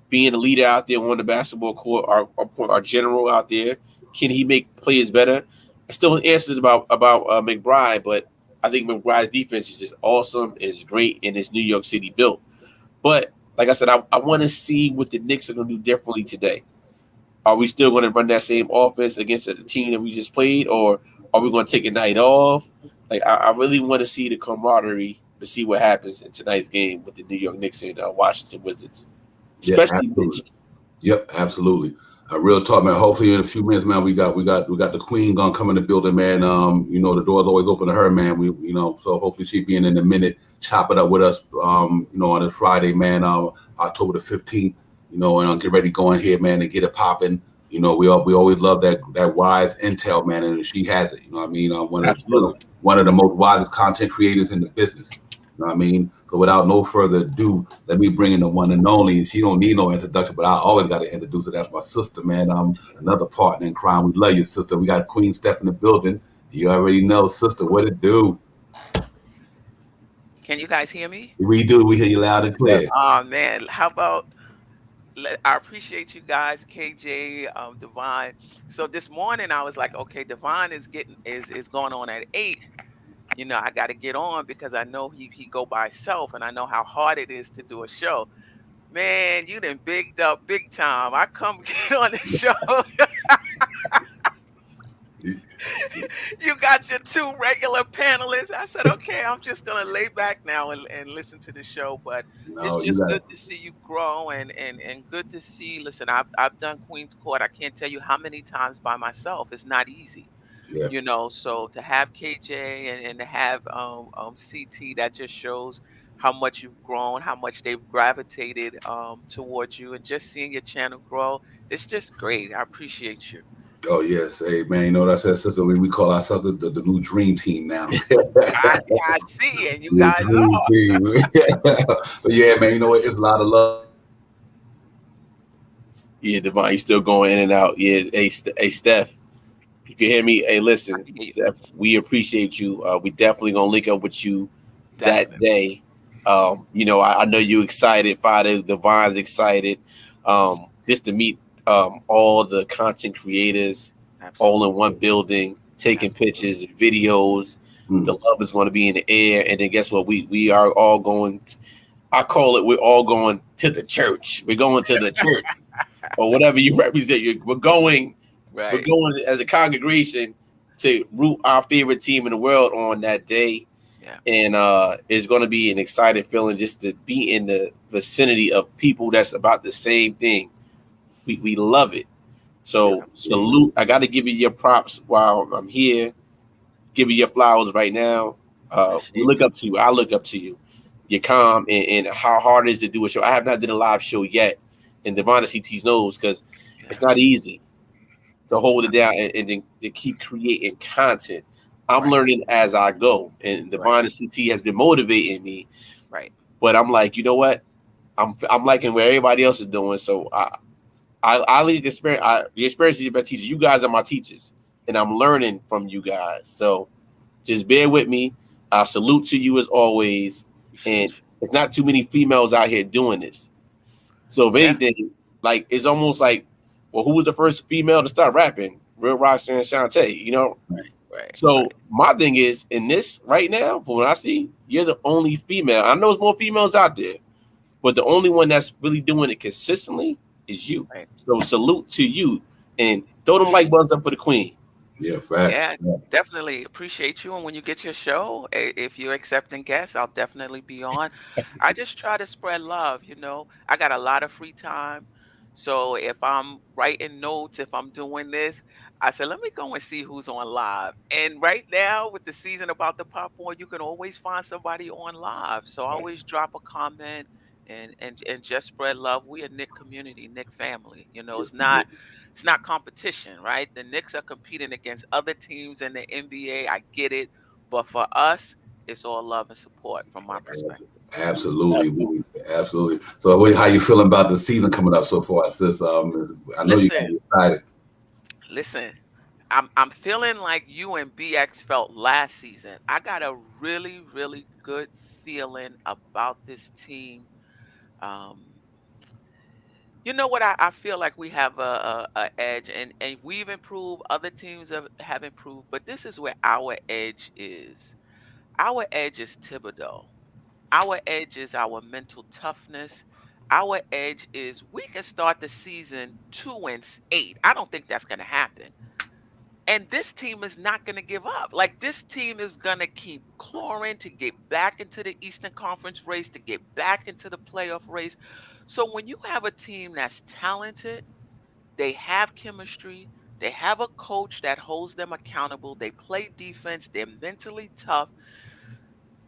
being a leader out there on the basketball court, our general out there. Can he make players better? I still have answers about McBride, but I think McBride's defense is just awesome. It's great, and it's New York City built. But like I said, I want to see what the Knicks are going to do differently today. Are we still going to run that same offense against the team that we just played, or are we going to take a night off? Like I really want to see the camaraderie to see what happens in tonight's game with the New York Knicks and Washington Wizards, especially Mitch. Yep, absolutely. Real talk, man. Hopefully in a few minutes, man, we got the Queen gonna come in the building, man. The door's always open to her, man. So hopefully she be in a minute, chop it up with us, on a Friday, man, October the 15th, and get ready to go in here, man, and get it popping. We always love that wise intel, man, and she has it. You know what I mean? One of the most wisest content creators in the business. You know what I mean? So without no further ado, let me bring in the one and only. She don't need no introduction, but I always got to introduce her. That's my sister, man. Another partner in crime. We love you, sister. We got Queen Steph in the building. You already know, sister, what it do. Can you guys hear me? We do. We hear you loud and clear. Oh, man. How about, I appreciate you guys, KJ, Devon. So this morning I was like, okay, Devon is going on at 8. I got to get on because I know he go by himself, and I know how hard it is to do a show. Man, you done bigged up big time. I come get on the show. You got your 2 regular panelists. I said, okay, I'm just going to lay back now and listen to the show. But it's just good to see you grow and good to see. Listen, I've done Queen's Court. I can't tell you how many times by myself. It's not easy. Yeah. So to have KJ and to have CT, that just shows how much you've grown, how much they've gravitated towards you, and just seeing your channel grow. It's just great. I appreciate you. Oh yes, hey man, you know what I said, sister? We call ourselves the new dream team now. I see, and you New guys dream are. team. But yeah, man, you know what? It's a lot of love. Yeah, Devon, he's still going in and out. Yeah, hey, Steph, you can hear me. Hey, I listen, can hear you. Steph, we appreciate you. We definitely gonna link up with you that Definitely. day. You know, I know you excited. Fathers, Devon's excited. Just to meet all the content creators all in one Absolutely. building, taking Absolutely. pictures, videos. The Mm. love is going to be in the air, and then guess what? We are all going. I call it. We're all going to the church. We're going to the church or whatever you represent. We're going. We're Right. going as a congregation to root our favorite team in the world on that day. Yeah. And it's going to be an exciting feeling just to be in the vicinity of people that's about the same thing. We love it. So Absolutely. salute. I got to give you your props while I'm here. Give you your flowers right now. We Appreciate look it. up to you. I look up to you. You're calm and how hard it is to do a show. I have not done a live show yet, and Devon CT's knows because Yeah. it's not easy to It's hold it not. down and then to keep creating content. I'm Right. learning as I go, and Right. Devon CT has been motivating me. Right. But I'm like, you know what? I'm liking what everybody else is doing. So I lead the experience. The experience is your best teacher. You guys are my teachers, and I'm learning from you guys. So just bear with me. I salute to you as always. And Appreciate you. it's not too many females out here doing this. So if Yeah. anything, like it's almost like, well, who was the first female to start rapping? Real Rockstar and Shantae, you know? Right. So Right. my thing is, in this right now, from what I see, you're the only female. I know there's more females out there, but the only one that's really doing it consistently is you. Right. So salute to you and throw them like buttons up for the queen. Yeah, facts. Yeah, definitely appreciate you. And when you get your show, if you're accepting guests, I'll definitely be on. I just try to spread love, you know. I got a lot of free time. So if I'm writing notes, if I'm doing this, I said, let me go and see who's on live. And right now, with the season about to pop on, you can always find somebody on live. So I Right. always drop a comment and just spread love. We a Nick community, Nick family. You know, Yes, indeed. it's not competition, right? The Knicks are competing against other teams in the NBA. I get it, but for us, it's all love and support from my perspective. Absolutely, absolutely. So, how you feeling about the season coming up so far, sis? I know you're gonna Listen, be excited. listen. I'm feeling like you and BX felt last season. I got a really, really good feeling about this team. Um, you know what? I feel like we have a edge, and we've improved. Other teams have improved, but this is where our edge is. Our edge is Thibodeau. Our edge is our mental toughness. Our edge is we can start the season 2-8. I don't think that's going to happen. And this team is not going to give up. Like this team is going to keep clawing to get back into the Eastern Conference race, to get back into the playoff race. So when you have a team that's talented, they have chemistry, they have a coach that holds them accountable, they play defense, they're mentally tough,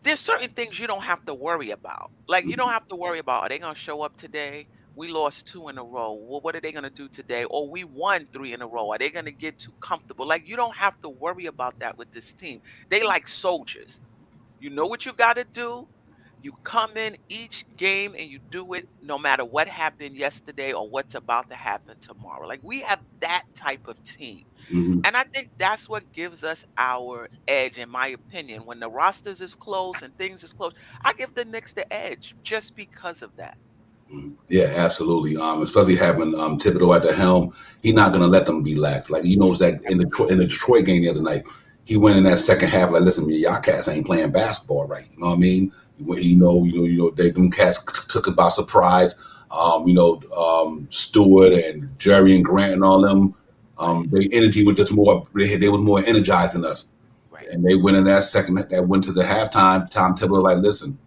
there's certain things you don't have to worry about. Like you don't have to worry about, are they gonna show up today? We lost 2 in a row. Well, what are they gonna do today? Or we won 3 in a row. Are they gonna get too comfortable? Like you don't have to worry about that with this team. They like soldiers. You know what you gotta do. You come in each game and you do it no matter what happened yesterday or what's about to happen tomorrow. Like we have that type of team. Mhm. And I think that's what gives us our edge, in my opinion. When the rosters is close and things is close, I give the Knicks the edge just because of that. Yeah, absolutely. Especially having Thibodeau at the helm, he's not gonna let them be lax. Like you noticed that in the Detroit game the other night, he went in that second half like, listen, y'all cats ain't playing basketball right. You know what I mean? They them cats took it by surprise. Stewart and Jerry and Grant and all them. Right, Their energy was just more. They was more energized than us, right, and they went in that second. That went to the halftime. Tom Thibodeau like, listen.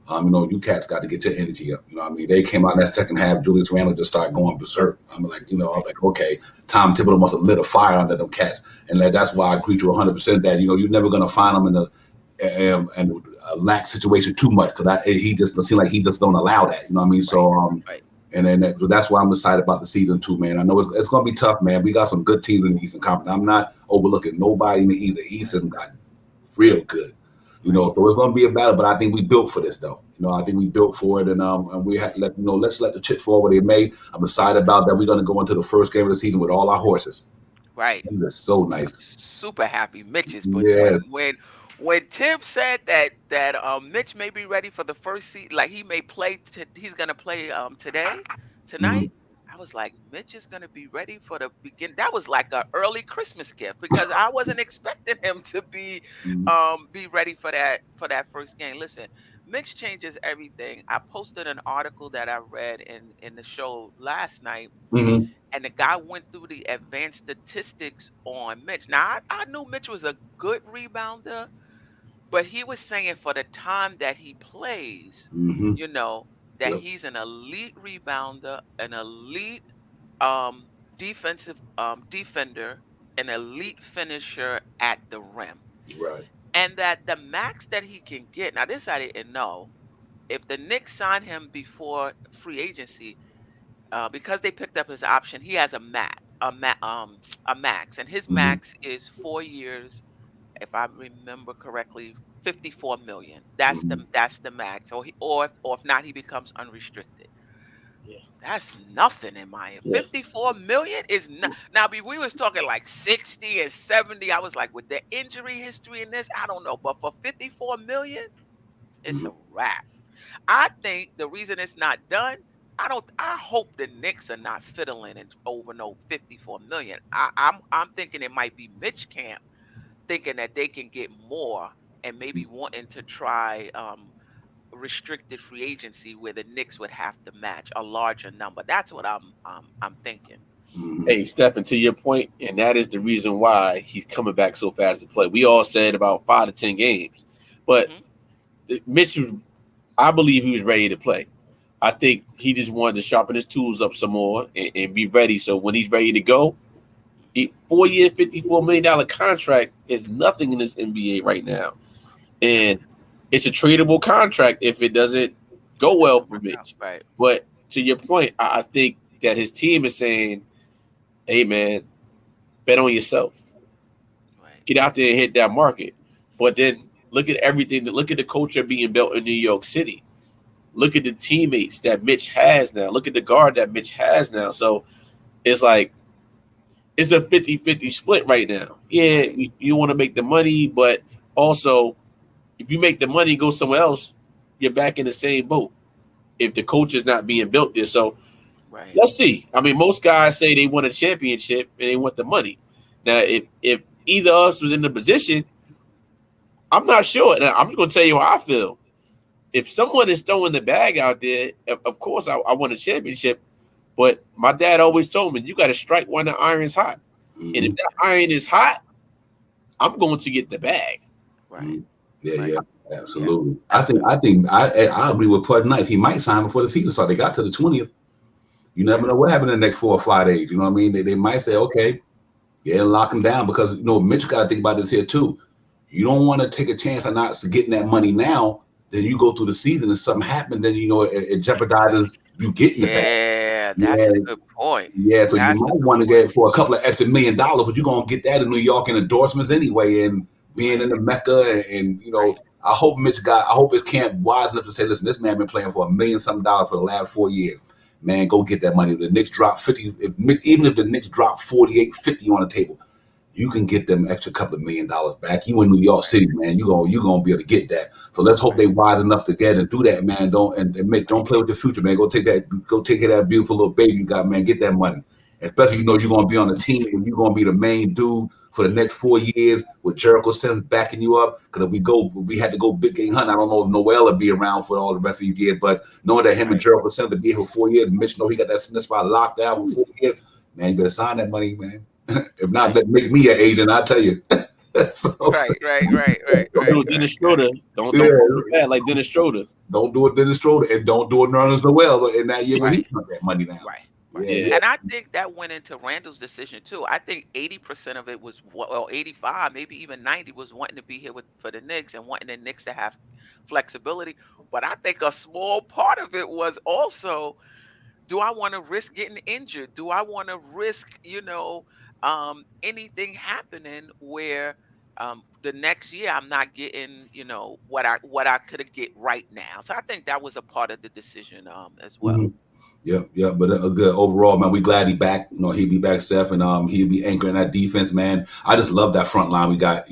You cats got to get your energy up. You know what I mean? They came out in that second half. Julius Randle just started going berserk. I'm like, I'm right, like, okay, Tom Thibodeau must have lit a fire under them cats. And that's why I agree to 100% that, you're never going to find them in a lack situation too much because he just seems like he just don't allow that. You know what I mean? right, So, right. And then so that's why I'm excited about the season too, man. I know it's going to be tough, man. We got some good teams in the Eastern Conference. I'm not overlooking nobody in the East. The Eastern got real good, so it's going to be a battle. But I think we built for this, though. I think we built for it, and we had let's let the chips fall where they may. I'm excited about that. We're going to go into the first game of the season with all our horses. Right. That's so nice. Super happy. Mitch is, but Yes. when Tim said that Mitch may be ready for the first season, like he may play, he's gonna play tonight. I was like, Mitch is gonna be ready for the beginning. That was like an early Christmas gift because I wasn't expecting him to be ready for that first game. Listen, Mitch changes everything. I posted an article that I read in the show last night. Mm-hmm. And the guy went through the advanced statistics on Mitch. Now, I knew Mitch was a good rebounder, but he was saying for the time that he plays, that he's an elite rebounder, an elite defensive defender, an elite finisher at the rim. Right. And that the max that he can get, now this I didn't know, if the Knicks sign him before free agency, because they picked up his option, he has a max, and his max is 4 years, if I remember correctly, 54 million. That's the max. Or if not, he becomes unrestricted. Yeah. That's nothing in my 54 million is not. Now we was talking like 60 and 70. I was like, with the injury history in this, I don't know, but for 54 million, it's a wrap. I think the reason it's not done, I hope the Knicks are not fiddling over no 54 million. I'm thinking it might be Mitch Camp thinking that they can get more and maybe wanting to try restricted free agency where the Knicks would have to match a larger number. That's what I'm thinking. Hey, Stephen, to your point, and that is the reason why he's coming back so fast to play. We all said about 5 to 10 games, but Mitch was, I believe he was ready to play. I think he just wanted to sharpen his tools up some more and be ready. So when he's ready to go, 4 year, $54 million contract is nothing in this NBA right now. And it's a tradable contract if it doesn't go well for Mitch. Right. But to your point, I think that his team is saying, hey, man, bet on yourself. Right. Get out there and hit that market. But then look at everything. Look at the culture being built in New York City. Look at the teammates that Mitch has now. Look at the guard that Mitch has now. So it's like it's a 50-50 split right now. Yeah, you want to make the money, but also if you make the money and go somewhere else, you're back in the same boat if the coach is not being built there. So let's see. I mean, most guys say they want a championship and they want the money. Now, if either of us was in the position, I'm not sure. Now, I'm just going to tell you how I feel. If someone is throwing the bag out there, of course I want a championship. But my dad always told me, you got to strike when the iron's hot. And if that iron is hot, I'm going to get the bag. Right. Yeah, absolutely. Yeah. I think I agree with Pud Nice. He might sign before the season starts. They got to the 20th. You never know what happened in the next 4 or 5 days. You know what I mean? They might say, okay, and lock him down because Mitch got to think about this here too. You don't want to take a chance on not getting that money now. Then you go through the season and something happens, then it jeopardizes you getting the bag. Yeah, that's a good point. Yeah, so you might want to get it for a couple of extra $1 million, but you're gonna get that in New York in endorsements anyway, and being in the Mecca, and I hope his camp wise enough to say, listen, this man been playing for $1 million something for the last 4 years. Man, go get that money. If the Knicks drop 50, even if the Knicks drop 48, 50 on the table, you can get them extra couple of $1 million back. You in New York City, man. You're gonna be able to get that. So let's hope they wise enough to get and do that, man. Don't play with the future, man. Go take care of that beautiful little baby you got, man. Get that money. Especially you're gonna be on the team and you're gonna be the main dude for the next 4 years with Jericho Sims backing you up. Because if we had to go big game hunt. I don't know if Noel will be around for all the rest of these years, but knowing that him and Jericho Sims to be here for 4 years, Mitch know he got that spot locked down for 4 years, man. You better sign that money, man. If not, make me an agent. I'll tell you. Right. Don't do it, Dennis Schroeder. Don't do that like Dennis Schroeder. Don't do it, Dennis Schroeder, and don't do it, Nerlens Noel. In that year when he got that money now. Right. Yeah. And I think that went into Randle's decision too. I think 80% of it was, 85, maybe even 90 was wanting to be here for the Knicks and wanting the Knicks to have flexibility. But I think a small part of it was also, Do I want to risk getting injured? Do I want to risk, anything happening where the next year I'm not getting, what I could have get right now? So I think that was a part of the decision as well. Yeah. But good overall, man. We glad he back. He'll be back, Steph, and he'll be anchoring that defense, man. I just love that front line we got.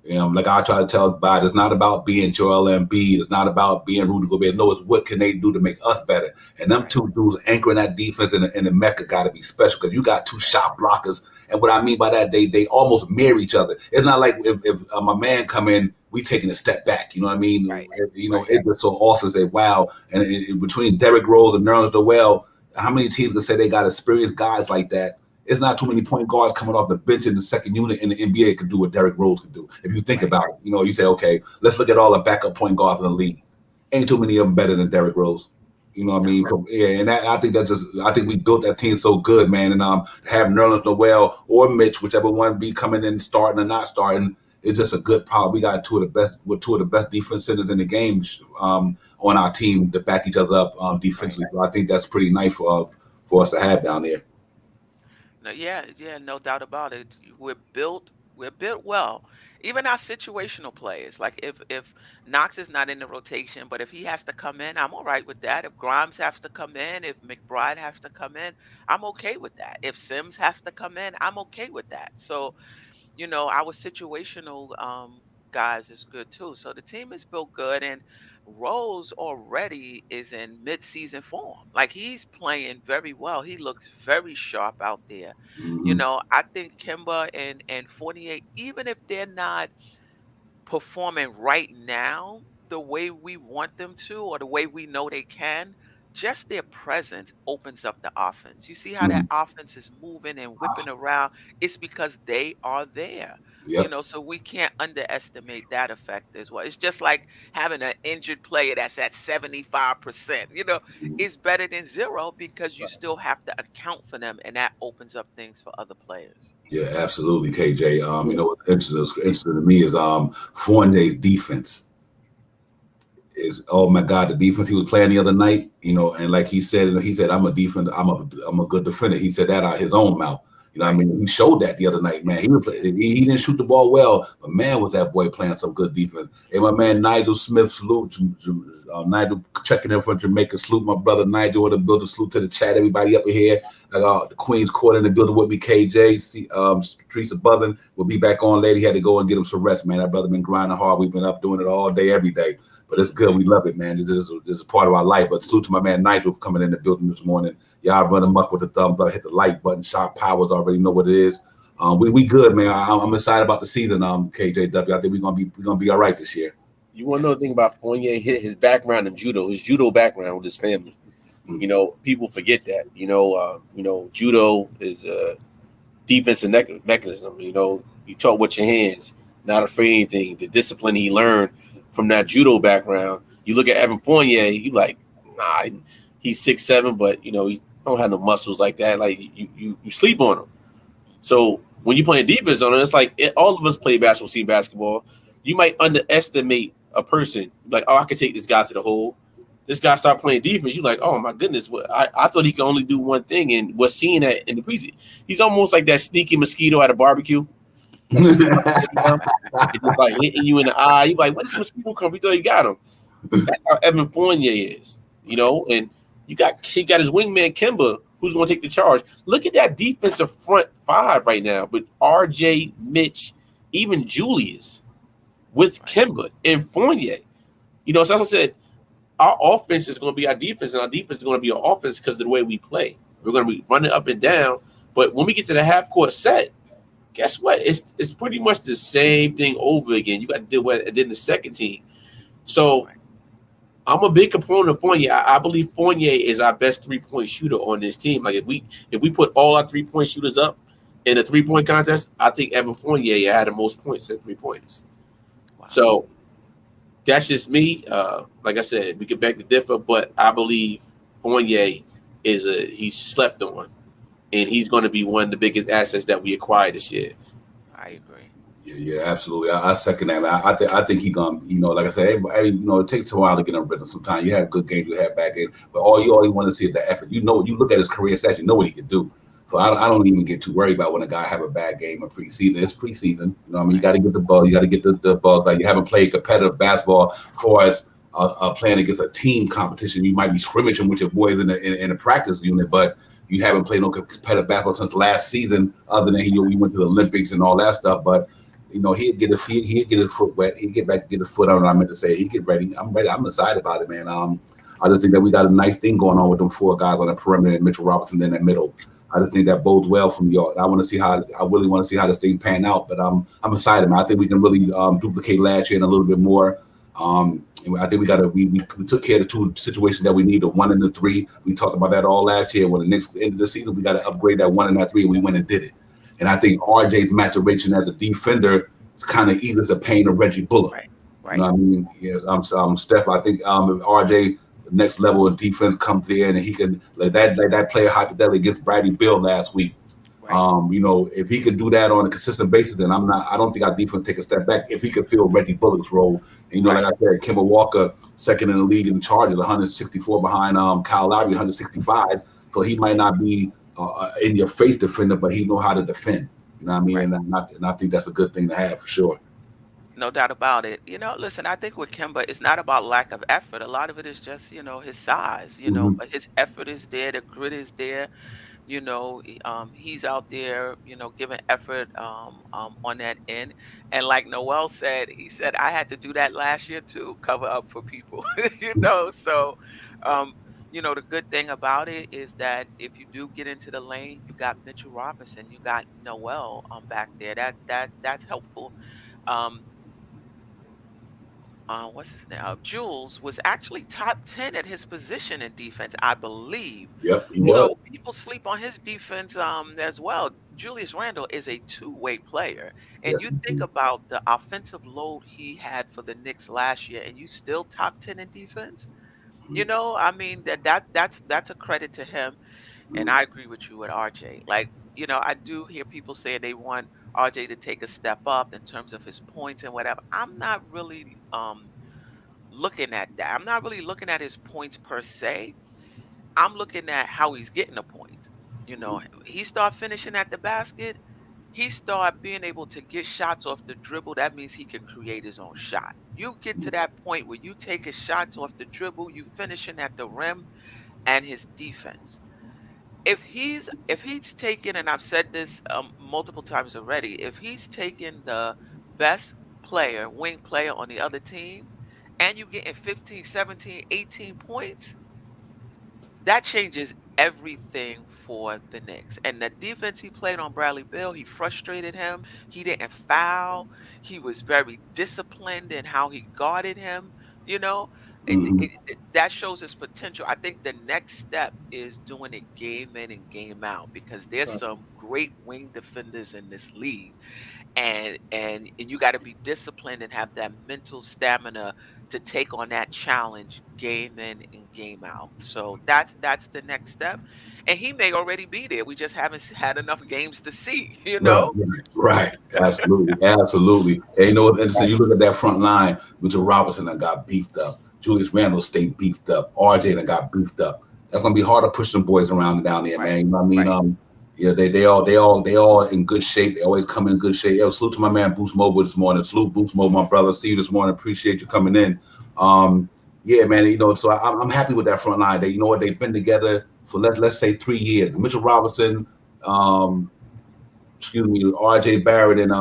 Like I try to tell Bud, it's not about being Joel Embiid. It's not about being Rudy Gobert. No, it's what can they do to make us better. And them two dudes anchoring that defense in the Mecca got to be special because you got two shot blockers. And what I mean by that, they almost mirror each other. It's not like if my man come in, we taking a step back. You know what I mean? Right. It's just so awesome to say, wow. And between Derrick Rose and Nerlens Noel, how many teams can say they got experienced guys like that? It's not too many point guards coming off the bench in the second unit in the NBA could do what Derrick Rose could do. If you think about it, you say, okay, let's look at all the backup point guards in the league. Ain't too many of them better than Derrick Rose. You know what I mean? And I think we built that team so good, man. And have Nerlens Noel or Mitch, whichever one be coming in starting or not starting, it's just a good problem. We got two of the best defense centers in the game on our team to back each other up defensively. So I think that's pretty nice for us to have down there. No, yeah, no doubt about it. We're built well. Even our situational players, like if Knox is not in the rotation, but if he has to come in, I'm all right with that. If Grimes has to come in, if McBride has to come in, I'm okay with that. If Sims has to come in, I'm okay with that. So our situational guys is good too. So the team is built good, and Rose already is in mid-season form. Like he's playing very well. He looks very sharp out there. I think Kimba and Fournier, even if they're not performing right now the way we want them to or the way we know they can, just their presence opens up the offense. You see how that offense is moving and whipping around? It's because they are there. Yep. So we can't underestimate that effect as well. It's just like having an injured player that's at 75%. It's better than zero because you still have to account for them, and that opens up things for other players. Yeah, absolutely, KJ. What's interesting to me is Fournier's defense is, oh my God, the defense he was playing the other night, and like he said, I'm a good defender. He said that out of his own mouth. I mean, he showed that the other night, man. He didn't shoot the ball well, but man, was that boy playing some good defense. And my man Nigel Smith, salute. Nigel checking in from Jamaica, salute my brother Nigel. Want to build a salute to the chat, everybody up in here. I got the Queen's Court in the building with me, KJ. Streets of Buzzing will be back on later. He had to go and get him some rest, man. That brother been grinding hard. We've been up doing it all day, every day. But it's good. We love it, man. This is a part of our life. But salute to my man Nigel for coming in the building this morning. Y'all run him up with the thumbs up, hit the like button. Sharp Powers already know what it is. We good, man. I'm excited about the season. KJW. I think we're gonna be all right this year. You want to know the thing about Fournier? His background in judo, his judo background with his family. People forget that. Judo is a defensive mechanism. You talk with your hands, not afraid of anything. The discipline he learned from that judo background. You look at Evan Fournier, you like, nah, he's 6'7", but he don't have no muscles like that. Like you sleep on him. So when you play defense on him, it's like all of us play basketball, see basketball. You might underestimate a person, like, oh, I can take this guy to the hole. This guy start playing defense. You're like, oh my goodness, I thought he could only do one thing, and we're seeing that in the preseason. He's almost like that sneaky mosquito at a barbecue. It's just like hitting you in the eye. You're like, where does mosquito come? We thought you got him. That's how Evan Fournier is, and he got his wingman Kimba, who's going to take the charge. Look at that defensive front five right now with RJ, Mitch, even Julius, with Kimba and Fournier. So as I said, our offense is going to be our defense, and our defense is going to be our offense because of the way we play. We're going to be running up and down, but when we get to the half court set, guess what? It's pretty much the same thing over again. You got to deal with it in the second team. So I'm a big component of Fournier. I believe Fournier is our best 3-point shooter on this team. Like if we put all our 3-point shooters up in a 3-point contest, I think Evan Fournier had the most points at 3-pointers. Wow. So that's just me. Like I said, we could beg to differ, but I believe Fournier he's slept on, and he's going to be one of the biggest assets that we acquired this year. I agree. Yeah, absolutely. I second that. I think he gonna, like I said, it takes a while to get in rhythm. Sometimes you have good games, you have bad games, but all you want to see is the effort. You look at his career stats, you know what he can do. So I don't even get too worried about when a guy have a bad game in preseason. It's preseason. You got to get the ball. You got to get the ball. Like, you haven't played competitive basketball for as playing against a team competition. You might be scrimmaging with your boys in a practice unit, but you haven't played no competitive basketball since last season, other than he went to the Olympics and all that stuff. But he'd get his foot wet. He'd get his foot on. I meant to say, he'd get ready. I'm ready. I'm excited about it, man. I just think that we got a nice thing going on with them 4 guys on the perimeter and Mitchell Robinson in the middle. I just think that bodes well from York. I really want to see how this thing pan out. But I'm excited, man. I think we can really duplicate last year and a little bit more. I think we took care of the 2 situations that we need, the 1 and the 3. We talked about that all last year. When the next end of the season, we got to upgrade that 1 and that 3, and we went and did it. And I think RJ's maturation as a defender kind of eases the pain of Reggie Bullock. Right. You know what I mean? Yeah, Steph. I think if RJ, the next level of defense, comes in and he can like that player hypothetically against Bradley Beal last week. Right. If he could do that on a consistent basis, then I don't think our defense take a step back. If he could fill Reggie Bullock's role, and like I said, Kemba Walker, second in the league in charges, 164 behind Kyle Lowry, 165. So he might not be in your face defender, but he know how to defend. You know what I mean? Right. And I think that's a good thing to have for sure. No doubt about it. Listen, I think with Kemba, it's not about lack of effort. A lot of it is just, his size, but his effort is there, the grit is there. He's out there, giving effort on that end. And like Noel said, he said, I had to do that last year too, cover up for people, So, the good thing about it is that if you do get into the lane, you got Mitchell Robinson, you got Noel back there. That's helpful. What's his name? Jules was actually top 10 at his position in defense, I believe. Yep, he So was. people sleep on his defense as well. Julius Randle is a 2-way player. And Yes, you think about the offensive load he had for the Knicks last year, and you still top 10 in defense? I mean, that's a credit to him. And I agree with you with RJ. Like, I do hear people saying they want RJ to take a step up in terms of his points and whatever. I'm not really looking at that. I'm not really looking at his points per se. I'm looking at how he's getting the points. He start finishing at the basket. He start being able to get shots off the dribble. That means he can create his own shot. You get to that point where you take his shots off the dribble, you finishing at the rim, and his defense. If he's taken, and I've said this multiple times already, if he's taken the best player, wing player on the other team, and you getting 15, 17, 18 points, that changes everything for the Knicks. And the defense he played on Bradley Beal, he frustrated him. He didn't foul. He was very disciplined in how he guarded him. That shows his potential. I think the next step is doing it game in and game out, because there's some great wing defenders in this league. And you got to be disciplined and have that mental stamina to take on that challenge game in and game out. So that's the next step. And he may already be there. We just haven't had enough games to see, Right. Absolutely. And what's interesting? You look at that front line, Mitchell Robinson that got beefed up. Julius Randle stayed beefed up. RJ that got beefed up. That's gonna be hard to push them boys around and down there, man. You know what I mean? Yeah, they all in good shape. They always come in good shape. Salute to my man Boost Mobile this morning. Salute Boost Mobile, my brother. See you this morning. Appreciate you coming in. Yeah, man. So I'm happy with that front line. They've been together for let's say 3 years. Mitchell Robinson, RJ Barrett and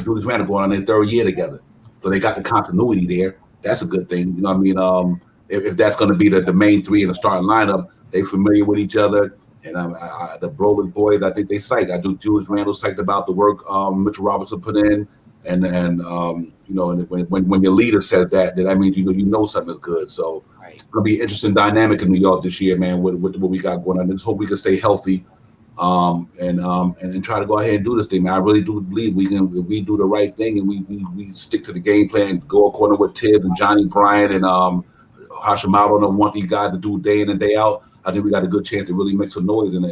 Julius Randle going on their 3rd year together. So they got the continuity there. That's a good thing. You know what I mean? If that's going to be the main 3 in the starting lineup, they familiar with each other. And the Brolin boys, I think they psyched. I do. Julius Randle psyched about the work Mitchell Robinson put in, and when your leader says that means you know something is good. So it's gonna be an interesting dynamic in New York this year, man. With what we got going on, I just hope we can stay healthy, and try to go ahead and do this thing, man. I really do believe we can. If we do the right thing and we stick to the game plan, go according to what Tibbs and Johnny Bryant and Hashimoto don't want these guys to do day in and day out. I think we got a good chance to really make some noise and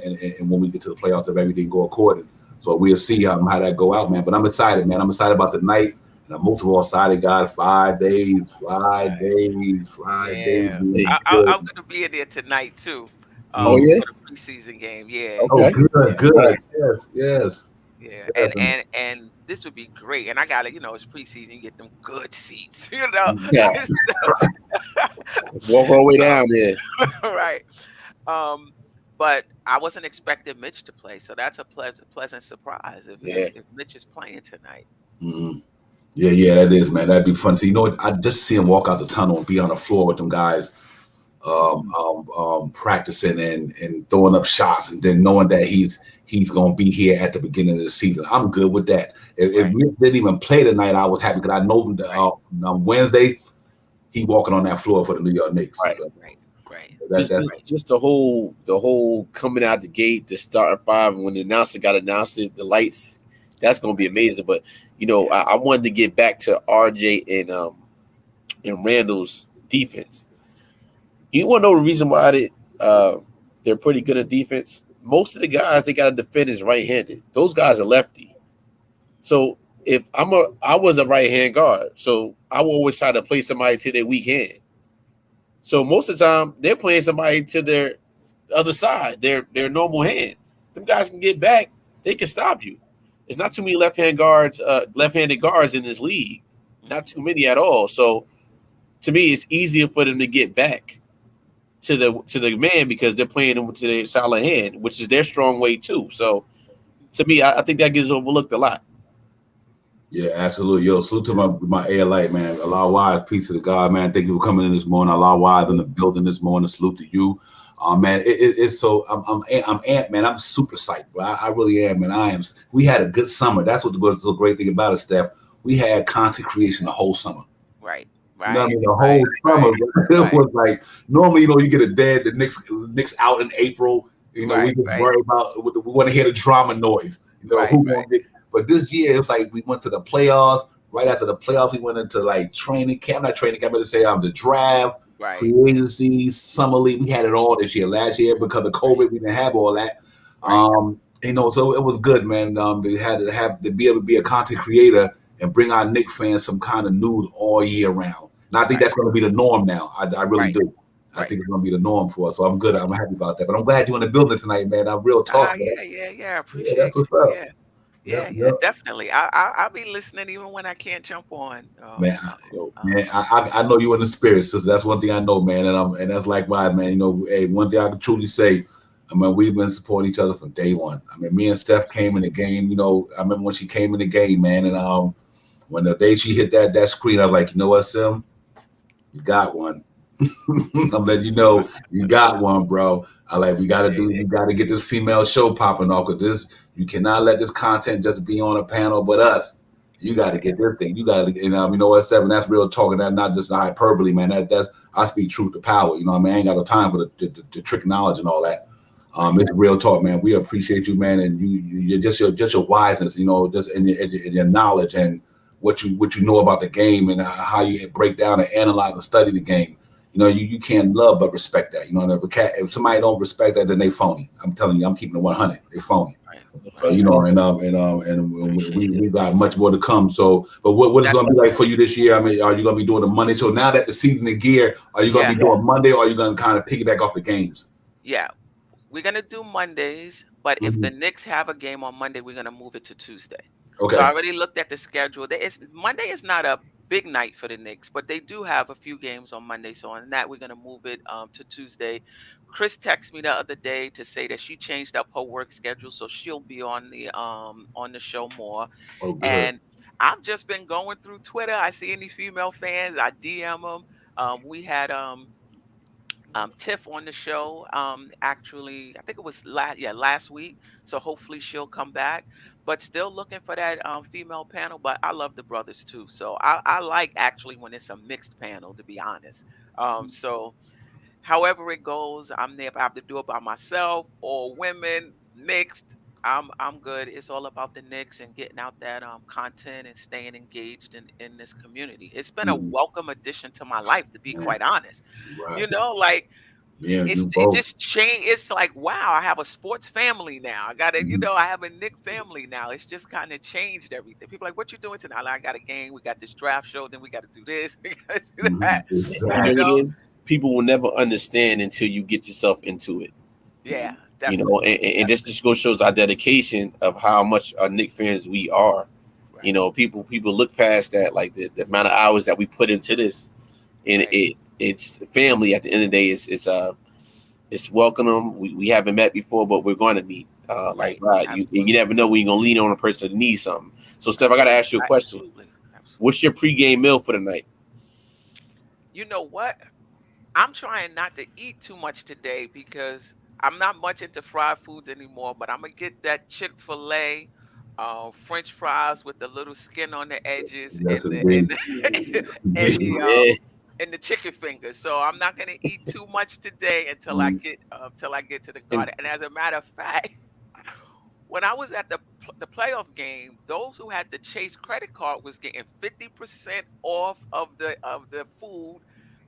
when we get to the playoffs, if everything go according. So we'll see how that go out, man. But I'm excited, man. I'm excited about the night. And I'm most of all excited, God, 5 days, 5 days, 5 days. Yeah, Hey. I'm gonna be in there tonight too, Oh yeah. for the preseason game. Yeah, Oh, Okay. good, good. Right. Yes, yes. yeah, Definitely. and this would be great. And I got to, it's preseason. You get them good seats, you know. Yeah. Walk all the way down there. Right. Um, but I wasn't expecting Mitch to play, so that's a pleasant surprise if Yeah. Mitch is playing tonight. Mhm. Yeah, that is, man. That'd be fun. So, you know what? I just see him walk out the tunnel and be on the floor with them guys, practicing and throwing up shots, and then knowing that he's gonna be here at the beginning of the season. I'm good with that. If Right. Mitch didn't even play tonight, I was happy because I know on Wednesday he walking on that floor for the New York Knicks. Right. So Right. Right. Just the whole coming out the gate, the starting five, when the announcer got announced it, the lights, that's gonna be amazing. But I wanted to get back to RJ and Randall's defense. You want to know the reason why they're pretty good at defense? Most of the guys they got to defend is right-handed. Those guys are lefty. So if I was a right-hand guard, so I will always try to play somebody to their weak hand. So most of the time they're playing somebody to their other side, their normal hand. Them guys can get back, they can stop you. There's not too many left-handed guards in this league. Not too many at all. So to me, it's easier for them to get back to the man because they're playing them to their solid hand, which is their strong way too. So to me, I think that gets overlooked a lot. yeah, absolutely. Yo, salute to my ALA, man. Allah Wise, peace to the God, man. Thank you for coming in this morning. Allah Wise in the building this morning. Salute to you. Man, it's so I'm amped, man. I'm super psyched, bro. I really am, man. I am. We had a good summer. That's what the great thing about it, Steph. We had content creation the whole summer. Right. You know what I Right. mean? The whole summer, it right. was like normally, you get a dead. The Knicks out in April. We Right. just Right. worry about. We want to hear the drama noise. Right. Who gonna get. But this year, it was like we went to the playoffs. Right after the playoffs, we went into like training camp. Not training camp, I'm going to say the draft, Right. free agency, summer league. We had it all this year. Last year, because of COVID, we didn't have all that. Right. So it was good, man. They had to be able to be a content creator and bring our Knicks fans some kind of news all year round. And I think that's going to be the norm now. I really do. I think it's going to be the norm for us. So I'm good. I'm happy about that. But I'm glad you're in the building tonight, man. I'm real talk. Yeah. Yeah, Appreciate that's you. what's up. Yeah, definitely. I'll be listening even when I can't jump on. Man, I know you in the spirit, sister. That's one thing I know, man. And that's likewise, man. Hey, one thing I can truly say, I mean, we've been supporting each other from day one. I mean, me and Steph came in the game. I remember when she came in the game, man. And when the day she hit that screen, I was like, you know what, Sim, you got one. I'm letting you know you got one, bro. We got to get this female show popping off because you cannot let this content just be on a panel but us. You got to get this thing. You got to, you know what, Steph, and that's real talk, and that's not just hyperbole, man. That's I speak truth to power. You know what I mean? I ain't got no time for the trick knowledge and all that. It's real talk, man. We appreciate you, man, and you just your wiseness, just in your knowledge and what you know about the game and how you break down and analyze and study the game. You can't love but respect that. If somebody don't respect that, then they phony. I'm telling you, I'm keeping it 100. They phony. So we got much more to come. So, but what is going to be like for you this year? I mean, are you going to be doing the Monday? So now that the season in gear, are you going to be doing Monday, or are you going to kind of piggyback off the games? Yeah, we're gonna do Mondays, but if the Knicks have a game on Monday, we're gonna move it to Tuesday. Okay. So I already looked at the schedule. Monday is not a big night for the Knicks, but they do have a few games on Monday. So on that, we're gonna move it to Tuesday. Chris texted me the other day to say that she changed up her work schedule, so she'll be on the show more. Oh, good. And I've just been going through Twitter. I see any female fans, I DM them. We had Tiff on the show. Actually, I think it was last week. So hopefully she'll come back. But still looking for that female panel. But I love the brothers too. So I like actually when it's a mixed panel, to be honest. So however it goes, I'm there. If I have to do it by myself or women mixed, I'm good. It's all about the Knicks and getting out that content and staying engaged in this community. It's been a welcome addition to my life, to be quite honest. Right. Like Yeah, you It both. just changed. It's like, wow, I have a sports family now. I got Mhm. I have a Nick family now. It's just kind of changed everything. People are like, what you doing tonight? Like, I got a game. We got this draft show. Then we got to do this. We got to do that. You know You what Exactly. it know? is? People will never understand until you get yourself into it. Yeah, You know, definitely. and this just goes shows our dedication of how much Nick fans we are. You Right. know, people look past that, like the amount of hours that we put into this, and Right. it's family. At the end of the day, it's welcome. We haven't met before, but we're going to meet. Like Right. right, you Absolutely. never know when you're gonna lean on a person that needs something. So, Steph, I got to ask you a question. Absolutely. What's Absolutely. your pregame meal for the night? You know what? I'm trying not to eat too much today because I'm not much into fried foods anymore, but I'm gonna get that Chick-fil-A French fries with the little skin on the edges Yes, and indeed. Yeah, and the chicken fingers. So I'm not gonna eat too much today Mhm. until I get to the and garden. And as a matter of fact, when I was at the playoff game, those who had the Chase credit card was getting 50% off of the food.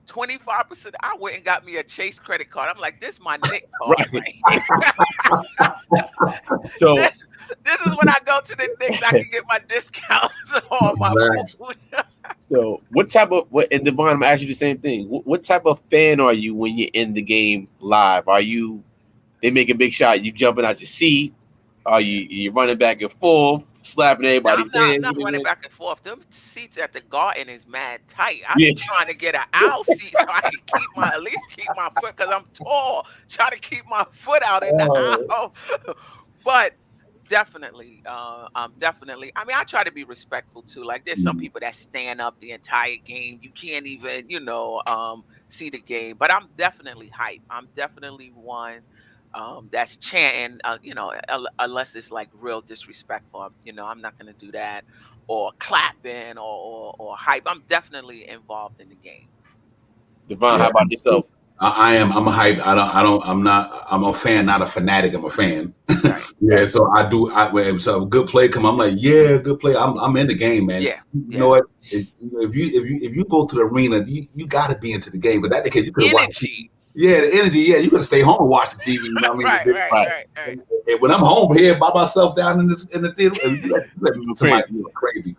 25%. I went and got me a Chase credit card. I'm like, this my Nick card right. right here. So, this this is when I go to the Knicks. I can get my discounts on my Facts. food. so what type of what? And Devon, I'm asking you the same thing. What type of fan are you when you're in the game live? Are you they make a big shot? You jumping out your seat? Are you running back and forth, slapping No, everybody's I'm hands? not running back and forth. Them seats at the Garden is mad tight. I Yeah, be trying to get an aisle seat so I can keep my at least keep my foot because I'm tall. Try to keep my foot out in the oh, aisle. But definitely, definitely. I mean, I try to be respectful too. Like, there's some Mhm. people that stand up the entire game. You can't even, see the game. But I'm definitely hype. I'm definitely one that's chanting. Unless it's like real disrespectful. I'm not gonna do that or clapping or hype. I'm definitely involved in the game. Devon, Yeah. how about yourself? I am. I'm a hype. I'm not. I'm a fan, not a fanatic. I'm a fan. Right. Yeah. Right. So I do. When so a good play come, I'm like, yeah, good play. I'm in the game, man. Yeah. You know Yeah. what? If you go to the arena, you got to be into the game. But that the case, you could have watched. Energy. Yeah, the energy. Yeah, you could have stayed home and watched the TV. You know what I mean? Right. Right. Right. Right. Right. And when I'm home here by myself down in the theater, and you let You go somebody crazy. go crazy.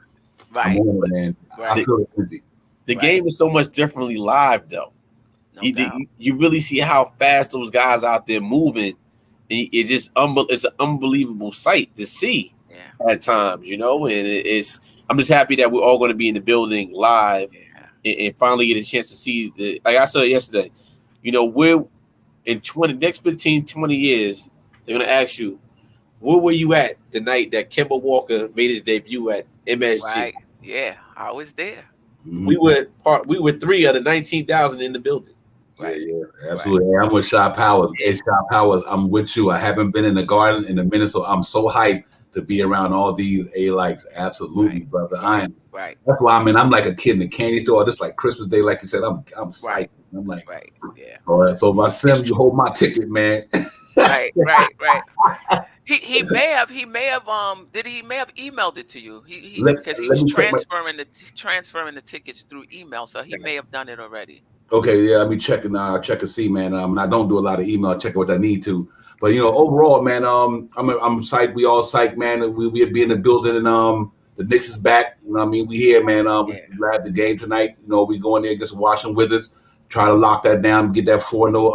I'm Right. on it, man. I Right. The, feel the energy. the Right. game is so much differently live, though. No doubt. You really see how fast those guys out there moving. It just it's an unbelievable sight to see Yeah. at times, you know. And it's I'm just happy that we're all going to be in the building live Yeah. and finally get a chance to see the. Like I said yesterday, you know, we're in next 15, 20 years. They're going to ask you, where were you at the night that Kemba Walker made his debut at MSG? Right. Yeah. I was there. Mhm. We were 3 of the 19,000 in the building. Yeah, Right. yeah, Right. absolutely. Hey, I'm with Shy Powers. Hey, Shy Powers, I'm with you. I haven't been in the garden in a minute, so I'm so hyped to be around all these A-likes. Absolutely, Right. brother. I Right. am. Right. That's why I'm like a kid in the candy store, just like Christmas Day, like you said. I'm Right. psyched. I'm like, Right. Yeah. all right. So my sim, you hold my ticket, man. Right. Right. Right. He may have he may have emailed it to you. He let because he let was me check my. transferring the tickets through email, so he may have done it already. Okay, yeah, let me check and check and see, man. And I don't do a lot of email. I check what I need to, but Yes. overall, man, I'm psyched. We all psyched, man. We be in the building, and the Knicks is back. You know what I mean? We here, man. We Yeah. glad the game tonight. We go in there against Washington Wizards, try to lock that down, get that 4-0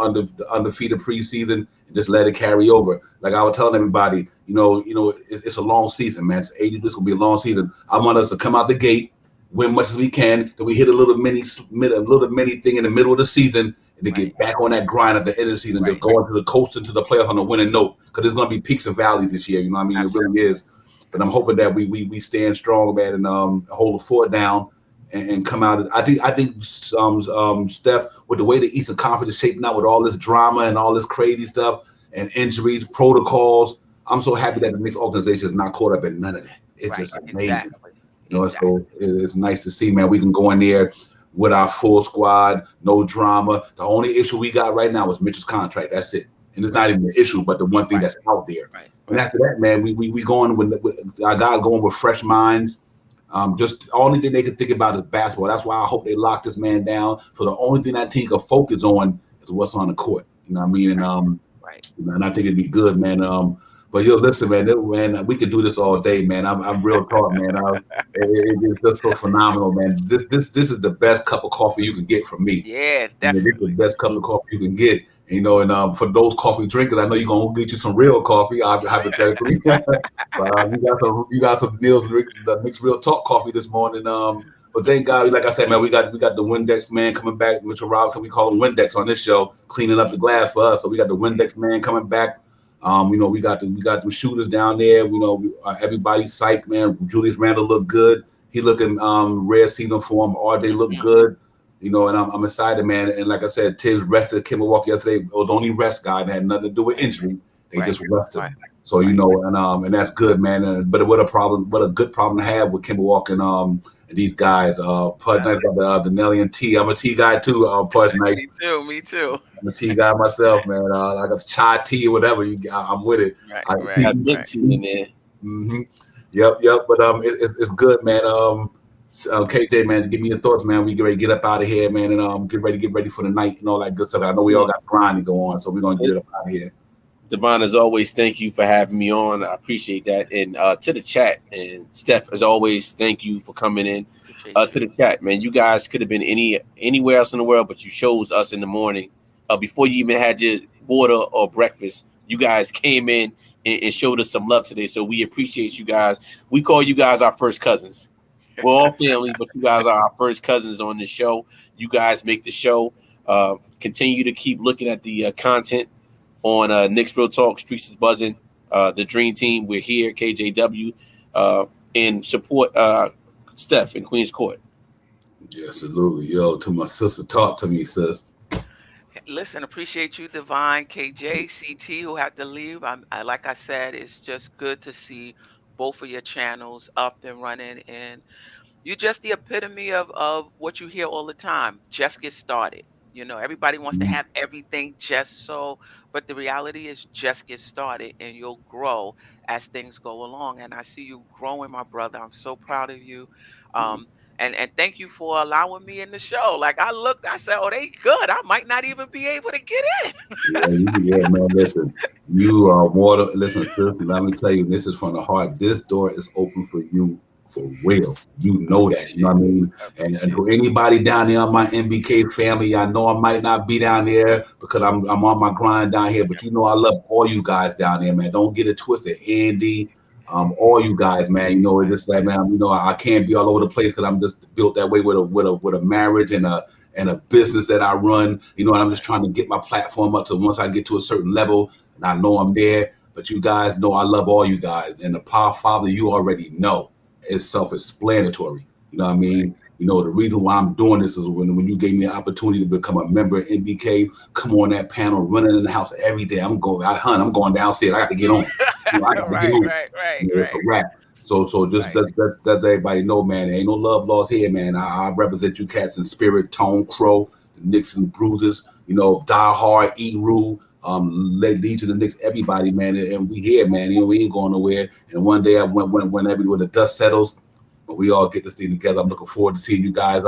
undefeated preseason, and just let it carry over. Like I was telling everybody, it's a long season, man. It's 80. This gonna be a long season. I want us to come out the gate, win much as we can, then we hit a little mini thing in the middle of the season, and to Right. get back on that grind at the end of the season, just Right. go into the coast into the playoffs on a winning note. Because there's gonna be peaks and valleys this year. You know what I mean? It really is. But I'm hoping that we stand strong, man, and hold the fort down and come out. I think Steph, with the way the Eastern Conference is shaping out with all this drama and all this crazy stuff and injuries, protocols, I'm so happy that the Knicks organization is not caught up in none of that. It's Right. just amazing. Exactly. So it's nice to see, man. We can go in there with our full squad, no drama. The only issue we got right now is Mitchell's contract. That's it. And it's not even an issue, but the one thing that's out there. Right. And after that, man, we going with our guys going with fresh minds. Just the only thing they can think about is basketball. That's why I hope they lock this man down. So the only thing that team can focus on as what's on the court. You know what I mean? And Right. and I think it'd be good, man. But yo, listen, man, we could do this all day, man. I'm real talk, man. It's just so phenomenal, man. This is the best cup of coffee you can get from me. Yeah, This is the definitely. best cup of coffee you can get. And for those coffee drinkers, I know you're gonna get you some real coffee, hypothetically. But you got some Neil's the mixed real talk coffee this morning. But thank God, like I said, man, we got the Windex man coming back, Mitchell Robinson. We call him Windex on this show, cleaning up the glass for us. So we got the Windex man coming back. We got the shooters down there. Everybody's psyched, man. Julius Randle look good. He looking rare season form. All day look good. And I'm excited, man. And like I said, Tibbs rested Kemba Walker yesterday. It was only rest, guy. It had nothing to do with injury. They just rested him. So and that's good, man. But what a good problem to have with Kemba Walker and these guys. Pudge Nice got the Nelly and T. I'm a T guy too. Pudge Nice. Me too. I'm a tea guy myself, man. I got chai tea or whatever. I'm with it. Right. Tea in there. Mm-hmm. Yep. But it's good, man. KJ, man, give me your thoughts, man. We get ready to get up out of here, man, and get ready for the night and all that good stuff. I know we all got grind to go on, so we're gonna get it up out of here. Devon, as always, thank you for having me on. I appreciate that. And to the chat, and Steph, as always, thank you for coming in. To the chat, man, you guys could have been anywhere else in the world, but you chose us in the morning. Before you even had your water or breakfast, you guys came in and showed us some love today. So we appreciate you guys. We call you guys our first cousins. We're all family, but you guys are our first cousins on this show. You guys make the show. Continue to keep looking at the content on Knicks Real Talk, Streets is Buzzing, the Dream Team. We're here, KJW, and support Steph in Queens Court. Yeah, absolutely. Yo, to my sister, talk to me, sis. Listen, appreciate you, Divine, KJ, CT, who had to leave. Like I said, it's just good to see both of your channels up and running, and you're just the epitome of what you hear all the time. Just get started. Everybody wants to have everything just so, but the reality is just get started and you'll grow as things go along. And I see you growing, my brother. I'm so proud of you. And thank you for allowing me in the show. Like I said, oh, they good. I might not even be able to get in. Yeah, man. Listen, you are water. Listen, sis, let me tell you, this is from the heart. This door is open for you for real. You know that. You know what I mean? And to anybody down there on my MBK family, I know I might not be down there because I'm on my grind down here, but I love all you guys down there, man. Don't get it twisted. Andy, all you guys, man. It's just like, man, I can't be all over the place because I'm just built that way with a marriage and a business that I run. And I'm just trying to get my platform up to once I get to a certain level and I know I'm there. But you guys know I love all you guys. And the Power Father, you already know, is self-explanatory. You know what I mean? The reason why I'm doing this is when you gave me an opportunity to become a member of NBK, come on that panel, running in the house every day. I'm going downstairs. I got to get on. I got to get on. Right. Rap. So just let everybody know, man. There ain't no love lost here, man. I represent you cats in spirit, Tone Crow, the Knicks and Bruisers. Die hard, eat rule. Lead to the Knicks, everybody, man, and we here, man. We ain't going nowhere. And one day, when the dust settles, we all get this thing together. I'm looking forward to seeing you guys.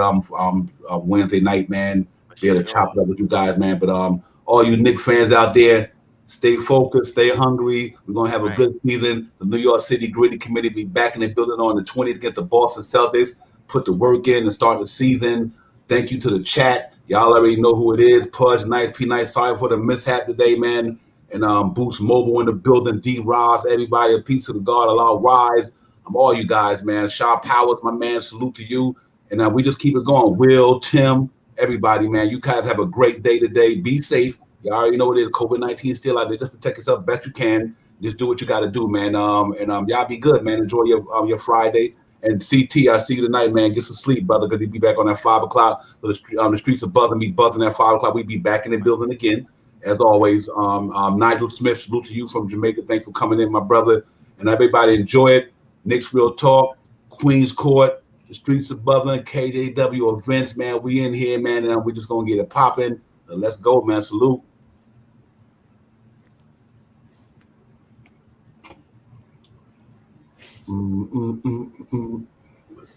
Wednesday night, man. Be able to chop it up with you guys, man. But all you Knicks fans out there, stay focused, stay hungry. We're gonna have a good season. The New York City Gritty Committee be back in the building on the 20th against the Boston Celtics. Put the work in and start the season. Thank you to the chat. Y'all already know who it is. Pudge Nice, P Nice. Sorry for the mishap today, man. And Boost Mobile in the building. D Ross, everybody. A piece of the God, Allah Wise. All you guys, man. Shaw Powers, my man. Salute to you. And we just keep it going. Will, Tim, everybody, man. You guys have a great day today. Be safe. You already know it is. COVID-19 still out there. Just protect yourself best you can. Just do what you got to do, man. Y'all be good, man. Enjoy your Friday. And CT, I see you tonight, man. Get some sleep, brother, because you be back on that 5 o'clock. So the streets of buzzing, be buzzing at 5 o'clock. We be back in the building again, as always. Nigel Smith, salute to you from Jamaica. Thanks for coming in, my brother. And everybody enjoy it. Knicks Real Talk, Queens Court, the streets of buzzing, KJW events, man. We in here, man, and we just gonna get it popping. Let's go, man. Salute.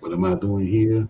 What am I doing here?